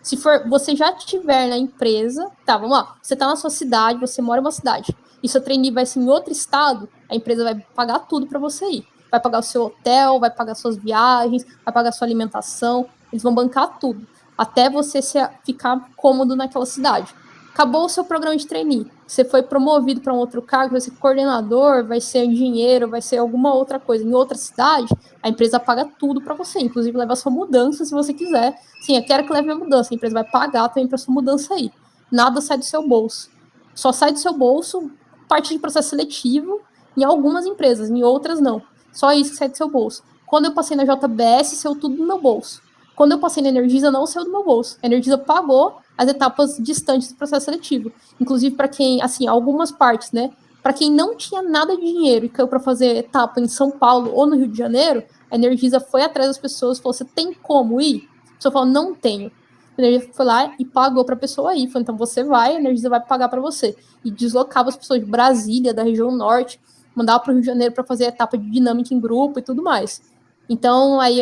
Se você já estiver na empresa, tá, vamos lá. Você está na sua cidade, você mora em uma cidade, e seu trainee vai ser em outro estado, a empresa vai pagar tudo para você ir. Vai pagar o seu hotel, vai pagar suas viagens, vai pagar sua alimentação, eles vão bancar tudo, até você ficar cômodo naquela cidade. Acabou o seu programa de trainee, você foi promovido para um outro cargo, vai ser coordenador, vai ser engenheiro, vai ser alguma outra coisa em outra cidade, a empresa paga tudo para você, inclusive leva a sua mudança se você quiser. Sim, eu quero que leve a mudança, a empresa vai pagar também para sua mudança aí. Nada sai do seu bolso. Só sai do seu bolso parte de processo seletivo em algumas empresas, em outras não. Só isso que sai do seu bolso. Quando eu passei na JBS, saiu tudo do meu bolso. Quando eu passei na Energisa, não saiu do meu bolso. A Energisa pagou as etapas distantes do processo seletivo. Inclusive, para quem, assim, algumas partes, né? Para quem não tinha nada de dinheiro e caiu para fazer etapa em São Paulo ou no Rio de Janeiro, a Energisa foi atrás das pessoas e falou: você tem como ir? A pessoa falou: não tenho. A Energisa foi lá e pagou para a pessoa ir. Falou: então você vai, a Energisa vai pagar para você. E deslocava as pessoas de Brasília, da região norte, mandava para o Rio de Janeiro para fazer a etapa de dinâmica em grupo e tudo mais. Então, aí,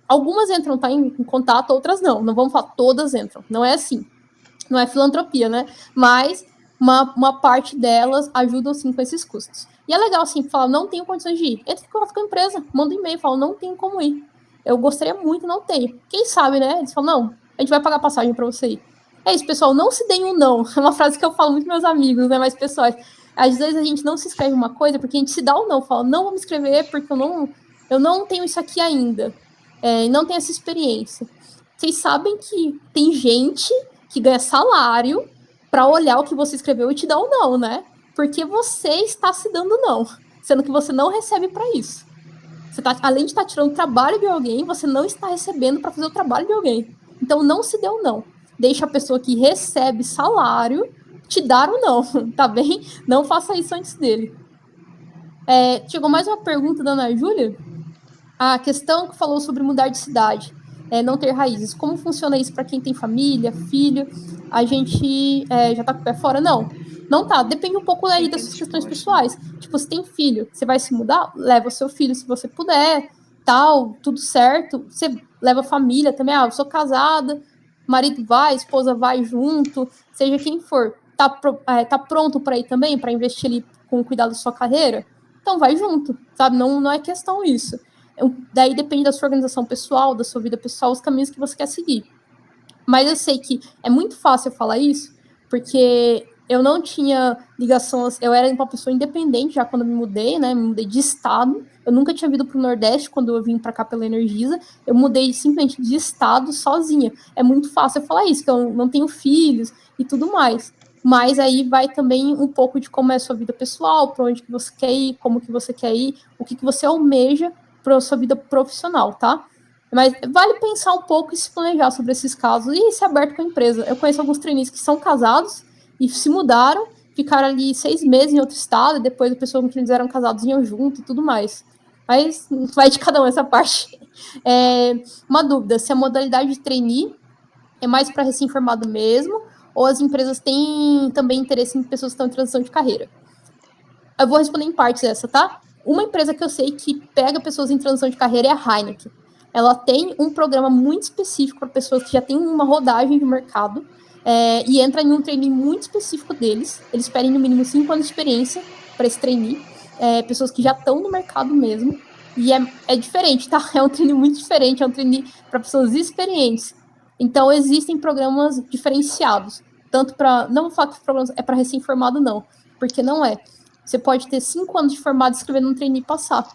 algumas entram, tá, em contato, outras não. Não vamos falar, todas entram. Não é assim. Não é filantropia, né? Mas uma parte delas ajudam, sim, com esses custos. E é legal, assim, falar, não tenho condições de ir. Entra em contato com a empresa, manda um e-mail, fala, não tenho como ir. Eu gostaria muito, não tenho. Quem sabe, né? Eles falam, não, a gente vai pagar passagem para você ir. É isso, pessoal, não se deem um não. É uma frase que eu falo muito com meus amigos, né? Mas, pessoal, às vezes a gente não se inscreve em uma coisa porque a gente se dá um não. Fala, não vou me inscrever porque eu não tenho isso aqui ainda. Não tenho essa experiência. Vocês sabem que tem gente que ganha salário para olhar o que você escreveu e te dar um não, né? Porque você está se dando não, sendo que você não recebe para isso. Você tá, além de estar tirando o trabalho de alguém, você não está recebendo para fazer o trabalho de alguém. Então não se dê um não. Deixa a pessoa que recebe salário te dar um não, tá bem? Não faça isso antes dele. Chegou mais uma pergunta da Ana Júlia. A questão que falou sobre mudar de cidade, não ter raízes. Como funciona isso para quem tem família, filho? A gente já tá com o pé fora? Não tá. Depende um pouco aí das suas questões pessoais. Tipo, se tem filho, você vai se mudar? Leva o seu filho se você puder, tal, tudo certo. Você leva a família também. Eu sou casada, marido vai, esposa vai junto, seja quem for. Tá pronto para ir também, para investir ali com cuidado da sua carreira? Então vai junto, sabe? Não é questão isso. Daí depende da sua organização pessoal, da sua vida pessoal, os caminhos que você quer seguir. Mas eu sei que é muito fácil eu falar isso, porque eu não tinha ligação, eu era uma pessoa independente já quando eu me mudei, né? Me mudei de estado. Eu nunca tinha vindo para o Nordeste quando eu vim para cá pela Energisa. Eu mudei simplesmente de estado sozinha. É muito fácil eu falar isso, que eu não tenho filhos e tudo mais. Mas aí vai também um pouco de como é a sua vida pessoal, para onde que você quer ir, como que você quer ir, o que você almeja para a sua vida profissional, tá? Mas vale pensar um pouco e se planejar sobre esses casos e ser aberto com a empresa. Eu conheço alguns trainees que são casados e se mudaram, ficaram ali 6 meses em outro estado, e depois a pessoa com quem eles eram casados iam junto e tudo mais. Mas vai de cada um essa parte. Uma dúvida, se a modalidade de trainee é mais para recém-formado mesmo, ou as empresas têm também interesse em pessoas que estão em transição de carreira? Eu vou responder em partes essa, tá? Uma empresa que eu sei que pega pessoas em transição de carreira é a Heineken. Ela tem um programa muito específico para pessoas que já têm uma rodagem de mercado e entra em um trainee muito específico deles. Eles pedem no mínimo 5 anos de experiência para esse trainee. Pessoas que já estão no mercado mesmo. E é diferente, tá? É um trainee muito diferente, é um trainee para pessoas experientes. Então, existem programas diferenciados. Tanto para... Não vou falar que os programas é para recém-formado, não. Porque não é. Você pode ter 5 anos de formado escrevendo um trainee e passar.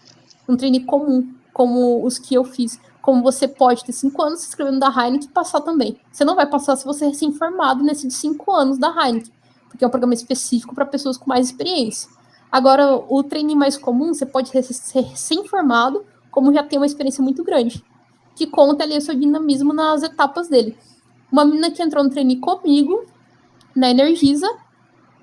Um trainee comum, como os que eu fiz. Como você pode ter 5 anos escrevendo da Heineken e passar também. Você não vai passar se você é recém-formado nesse de 5 anos da Heineken. Porque é um programa específico para pessoas com mais experiência. Agora, o trainee mais comum, você pode ser recém-formado, como já tem uma experiência muito grande. Que conta ali o seu dinamismo nas etapas dele. Uma menina que entrou no trainee comigo, na Energisa,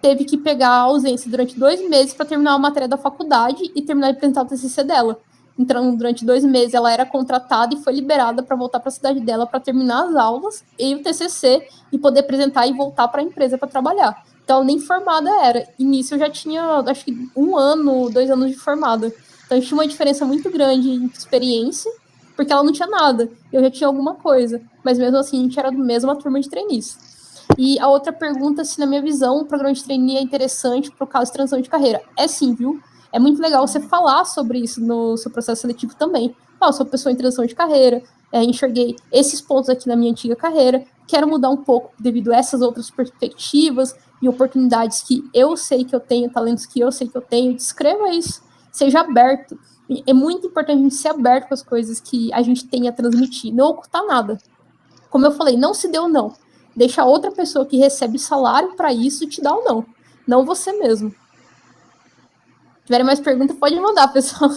teve que pegar a ausência durante 2 meses para terminar uma matéria da faculdade e terminar de apresentar o TCC dela. Então, durante 2 meses, ela era contratada e foi liberada para voltar para a cidade dela para terminar as aulas e o TCC e poder apresentar e voltar para a empresa para trabalhar. Então, nem formada era. E nisso eu já tinha, acho que 1 ano, 2 anos de formada. Então, a gente tinha uma diferença muito grande em experiência, porque ela não tinha nada. Eu já tinha alguma coisa. Mas mesmo assim, a gente era da mesma turma de trainees. E a outra pergunta, se na minha visão o programa de trainee é interessante para o caso de transição de carreira. É sim, viu? É muito legal você falar sobre isso no seu processo seletivo também. Eu sou pessoa em transição de carreira, enxerguei esses pontos aqui na minha antiga carreira, quero mudar um pouco devido a essas outras perspectivas e oportunidades que eu sei que eu tenho, talentos que eu sei que eu tenho. Descreva isso, seja aberto. É muito importante a gente ser aberto com as coisas que a gente tem a transmitir, não ocultar nada. Como eu falei, não se deu não. Deixa outra pessoa que recebe salário para isso te dar ou não. Não você mesmo. Se tiverem mais perguntas, pode mandar, pessoal.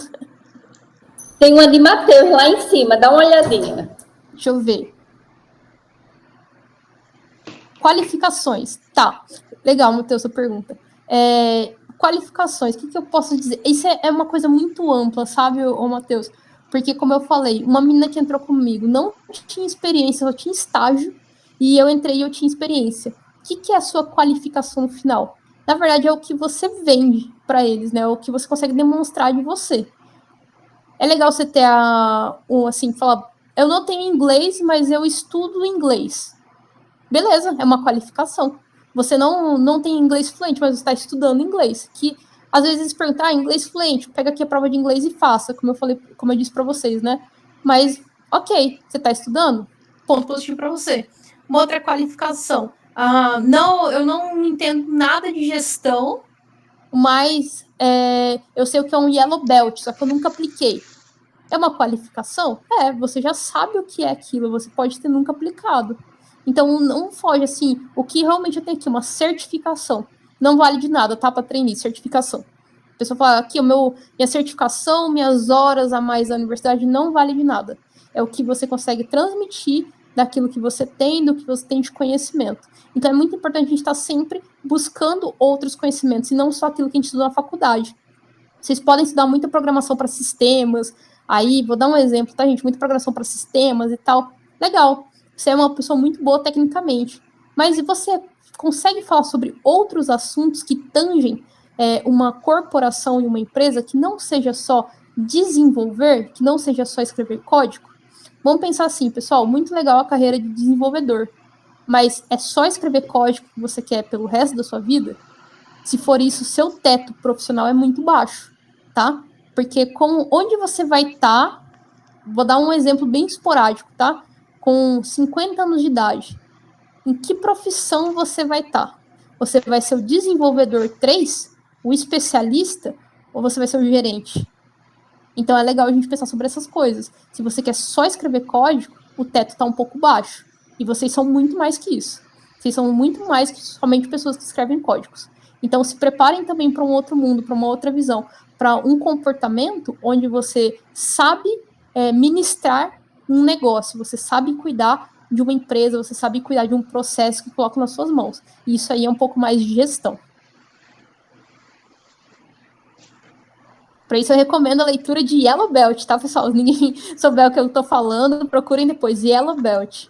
Tem uma de Matheus lá em cima, dá uma olhadinha. Deixa eu ver. Qualificações. Tá, legal, Matheus, sua pergunta. Qualificações, o que eu posso dizer? Isso é uma coisa muito ampla, sabe, Matheus? Porque, como eu falei, uma menina que entrou comigo não tinha experiência, só tinha estágio, e eu entrei e eu tinha experiência. O que é a sua qualificação final? Na verdade, é o que você vende para eles, né? O que você consegue demonstrar de você. É legal você ter assim, falar, eu não tenho inglês, mas eu estudo inglês. Beleza, é uma qualificação. Você não tem inglês fluente, mas você está estudando inglês. Que às vezes eles perguntam, inglês fluente, pega aqui a prova de inglês e faça, como eu disse para vocês, né? Mas, ok, você está estudando? Ponto positivo para você. Uma outra qualificação. Eu não entendo nada de gestão, mas eu sei o que é um yellow belt, só que eu nunca apliquei. É uma qualificação? Você já sabe o que é aquilo, você pode ter nunca aplicado. Então, não foge, assim, o que realmente eu tenho aqui, uma certificação, não vale de nada, tá, para trainee, certificação. A pessoa fala, aqui, minha certificação, minhas horas a mais da universidade, não vale de nada. É o que você consegue transmitir daquilo que você tem, do que você tem de conhecimento. Então, é muito importante a gente estar sempre buscando outros conhecimentos, e não só aquilo que a gente estuda na faculdade. Vocês podem estudar muita programação para sistemas, aí, vou dar um exemplo, tá, gente? Muita programação para sistemas e tal. Legal, você é uma pessoa muito boa tecnicamente, mas você consegue falar sobre outros assuntos que tangem uma corporação e uma empresa, que não seja só desenvolver, que não seja só escrever código? Vamos pensar assim, pessoal, muito legal a carreira de desenvolvedor, mas é só escrever código que você quer pelo resto da sua vida? Se for isso, seu teto profissional é muito baixo, tá? Porque onde você vai estar, vou dar um exemplo bem esporádico, tá? Com 50 anos de idade, em que profissão você vai estar? Você vai ser o desenvolvedor 3, o especialista, ou você vai ser o gerente? Então é legal a gente pensar sobre essas coisas. Se você quer só escrever código, o teto está um pouco baixo. E vocês são muito mais que isso. Vocês são muito mais que somente pessoas que escrevem códigos. Então se preparem também para um outro mundo, para uma outra visão, para um comportamento onde você sabe ministrar um negócio, você sabe cuidar de uma empresa, você sabe cuidar de um processo que coloca nas suas mãos. E isso aí é um pouco mais de gestão. Para isso eu recomendo a leitura de Yellow Belt, tá, pessoal? Se ninguém souber o que eu tô falando, procurem depois, Yellow Belt.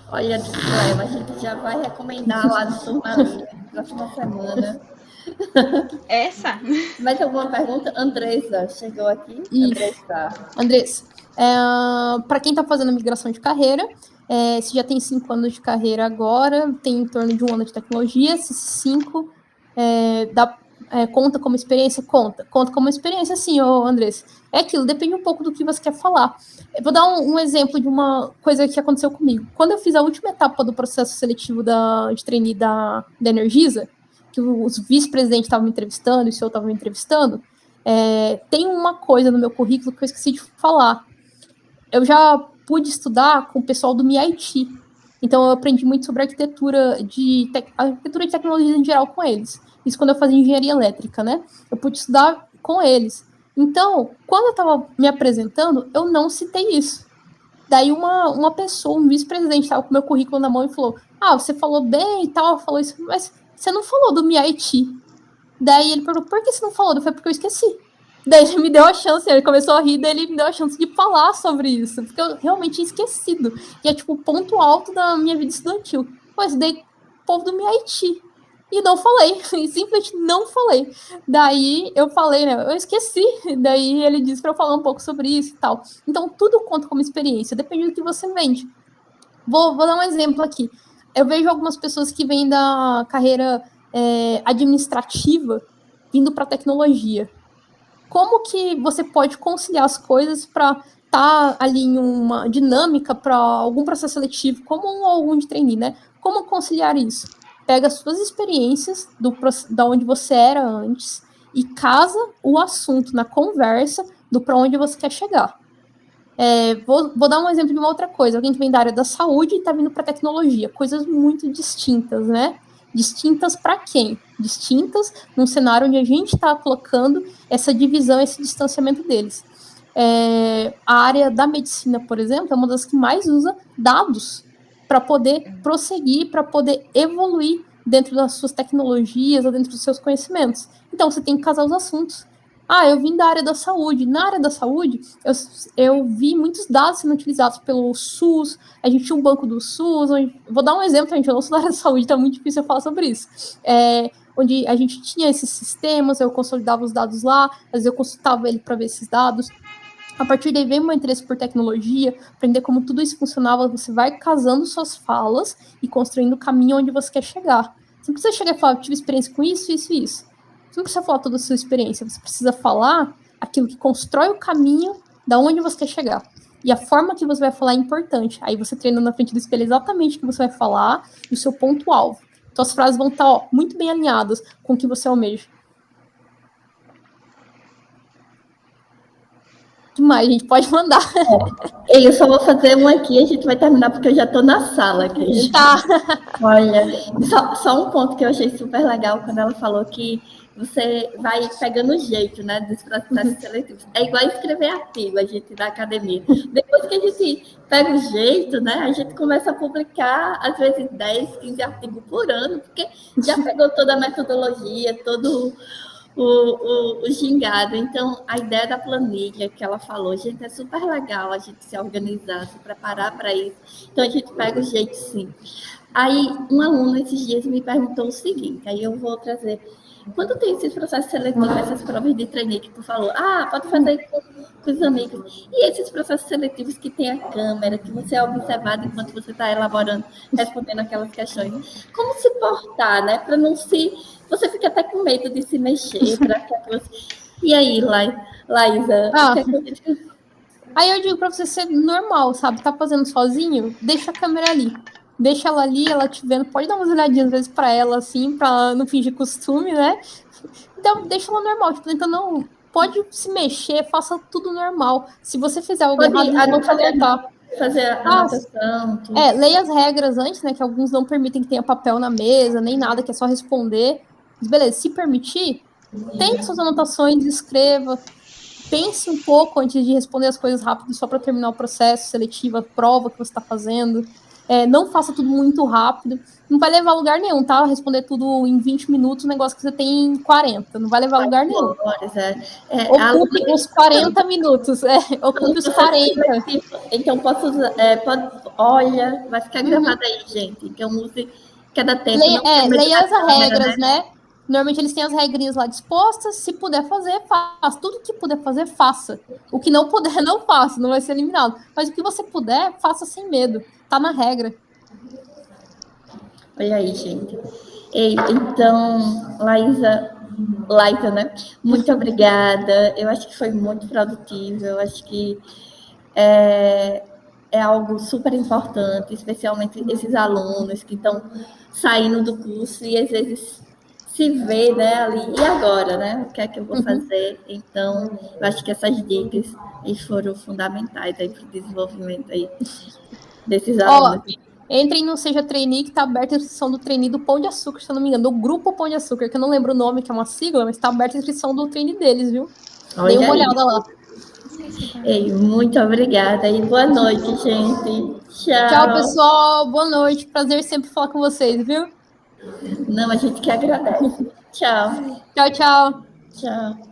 Olha, disclaimer, a gente já vai recomendar lá no Turma Livre, próxima semana. Essa? Mais alguma pergunta? Andressa, chegou aqui? Andressa, para quem está fazendo migração de carreira, se já tem 5 anos de carreira agora, tem em torno de 1 ano de tecnologia, esses 5 conta como experiência? Conta como experiência, sim, Andressa. É aquilo, depende um pouco do que você quer falar. Eu vou dar um exemplo de uma coisa que aconteceu comigo. Quando eu fiz a última etapa do processo seletivo de trainee da Energisa, que os vice-presidentes estavam me entrevistando e o senhor estava me entrevistando, tem uma coisa no meu currículo que eu esqueci de falar. Eu já pude estudar com o pessoal do MIT. Então, eu aprendi muito sobre arquitetura de tecnologia em geral com eles. Isso quando eu fazia engenharia elétrica, né? Eu pude estudar com eles. Então, quando eu estava me apresentando, eu não citei isso. Daí uma pessoa, um vice-presidente, estava com o meu currículo na mão e falou, você falou bem e tal, falou isso, mas você não falou do MIT. Daí ele perguntou, por que você não falou? Eu falei, porque eu esqueci. Daí ele me deu a chance, ele começou a rir, daí ele me deu a chance de falar sobre isso, porque eu realmente tinha esquecido. E é tipo o ponto alto da minha vida estudantil. Mas daí, povo do MIT. E não falei, e simplesmente não falei. Daí eu falei, né, eu esqueci. Daí ele disse pra eu falar um pouco sobre isso e tal. Então tudo conta como experiência, depende do que você vende. Vou dar um exemplo aqui. Eu vejo algumas pessoas que vêm da carreira administrativa vindo para tecnologia. Como que você pode conciliar as coisas para estar ali em uma dinâmica para algum processo seletivo, como algum de trainee, né? Como conciliar isso? Pega as suas experiências da onde você era antes e casa o assunto na conversa do para onde você quer chegar. Vou dar um exemplo de uma outra coisa. Alguém que vem da área da saúde e está vindo para tecnologia. Coisas muito distintas, né? Distintas para quem? Distintas num cenário onde a gente está colocando essa divisão, esse distanciamento deles. A área da medicina, por exemplo, é uma das que mais usa dados para poder prosseguir, para poder evoluir dentro das suas tecnologias ou dentro dos seus conhecimentos. Então, você tem que casar os assuntos. Eu vim da área da saúde. Na área da saúde, eu vi muitos dados sendo utilizados pelo SUS. A gente tinha um banco do SUS. Vou dar um exemplo, gente. Eu não sou da área da saúde, então é muito difícil eu falar sobre isso. Onde a gente tinha esses sistemas, eu consolidava os dados lá, às vezes eu consultava ele para ver esses dados. A partir daí vem o meu interesse por tecnologia, aprender como tudo isso funcionava. Você vai casando suas falas e construindo o caminho onde você quer chegar. Você não precisa chegar e falar, eu tive experiência com isso, isso e isso. Você não precisa falar toda a sua experiência, você precisa falar aquilo que constrói o caminho da onde você quer chegar. E a forma que você vai falar é importante. Aí você treina na frente do espelho exatamente o que você vai falar e o seu ponto-alvo. Então as frases vão estar muito bem alinhadas com o que você almeja. Demais, a gente pode mandar. Eu só vou fazer um aqui, a gente vai terminar porque eu já estou na sala aqui. Tá. Olha, só um ponto que eu achei super legal quando ela falou que você vai pegando o jeito, né, dos processos seletivos. É igual escrever artigo, a gente da academia. Depois que a gente pega o jeito, né, a gente começa a publicar, às vezes, 10, 15 artigos por ano, porque já pegou toda a metodologia, todo o gingado. Então, a ideia da planilha que ela falou, gente, é super legal a gente se organizar, se preparar para isso. Então, a gente pega o jeito, sim. Aí, um aluno esses dias me perguntou o seguinte, aí eu vou trazer. Quando tem esses processos seletivos, essas provas de trainee que tu falou, pode fazer com os amigos. E esses processos seletivos que tem a câmera, que você é observado enquanto você está elaborando, respondendo aquelas questões. Como se portar, né? Para não se... Você fica até com medo de se mexer. E aí, Laísa? Aí eu digo pra você ser normal, sabe? Tá fazendo sozinho? Deixa a câmera ali. Deixa ela ali, ela te vendo. Pode dar umas olhadinhas às vezes pra ela, assim, pra não fingir costume, né? Então, deixa ela normal. Tipo, então não pode se mexer, faça tudo normal. Se você fizer algo errado, eles vão te alertar. Fazer a anotação. Leia as regras antes, né? Que alguns não permitem que tenha papel na mesa, nem nada, que é só responder. Mas beleza, se permitir, tem suas anotações, escreva. Pense um pouco antes de responder as coisas rápido, só para terminar o processo seletivo, a prova que você está fazendo. Não faça tudo muito rápido. Não vai levar a lugar nenhum, tá? Responder tudo em 20 minutos, um negócio que você tem em 40. Não vai levar a lugar nenhum. Ocupe os 40 minutos. Ocupe os 40. Então, posso usar... olha, vai ficar gravado aí, gente. Então, use cada tempo. Leia as regras, né? Normalmente eles têm as regrinhas lá dispostas. Se puder fazer, faça. Tudo que puder fazer, faça. O que não puder, não faça. Não vai ser eliminado. Mas o que você puder, faça sem medo. Tá na regra. Olha aí, gente. Então, Laísa, né? Muito obrigada. Eu acho que foi muito produtivo. Eu acho que é algo super importante, especialmente esses alunos que estão saindo do curso e às vezes se vê, né, ali, e agora, né, o que é que eu vou fazer? Então, eu acho que essas dicas foram fundamentais aí para o desenvolvimento aí desses alunos. Entrem no Seja Trainee, que está aberta a inscrição do trainee do Pão de Açúcar, se eu não me engano, do Grupo Pão de Açúcar, que eu não lembro o nome, que é uma sigla, mas está aberta a inscrição do trainee deles, viu? Dê uma olhada lá. Muito obrigada e boa noite, gente. Tchau. Tchau, pessoal. Boa noite. Prazer sempre falar com vocês, viu? Não, a gente que agradece. Tchau. Tchau, tchau. Tchau.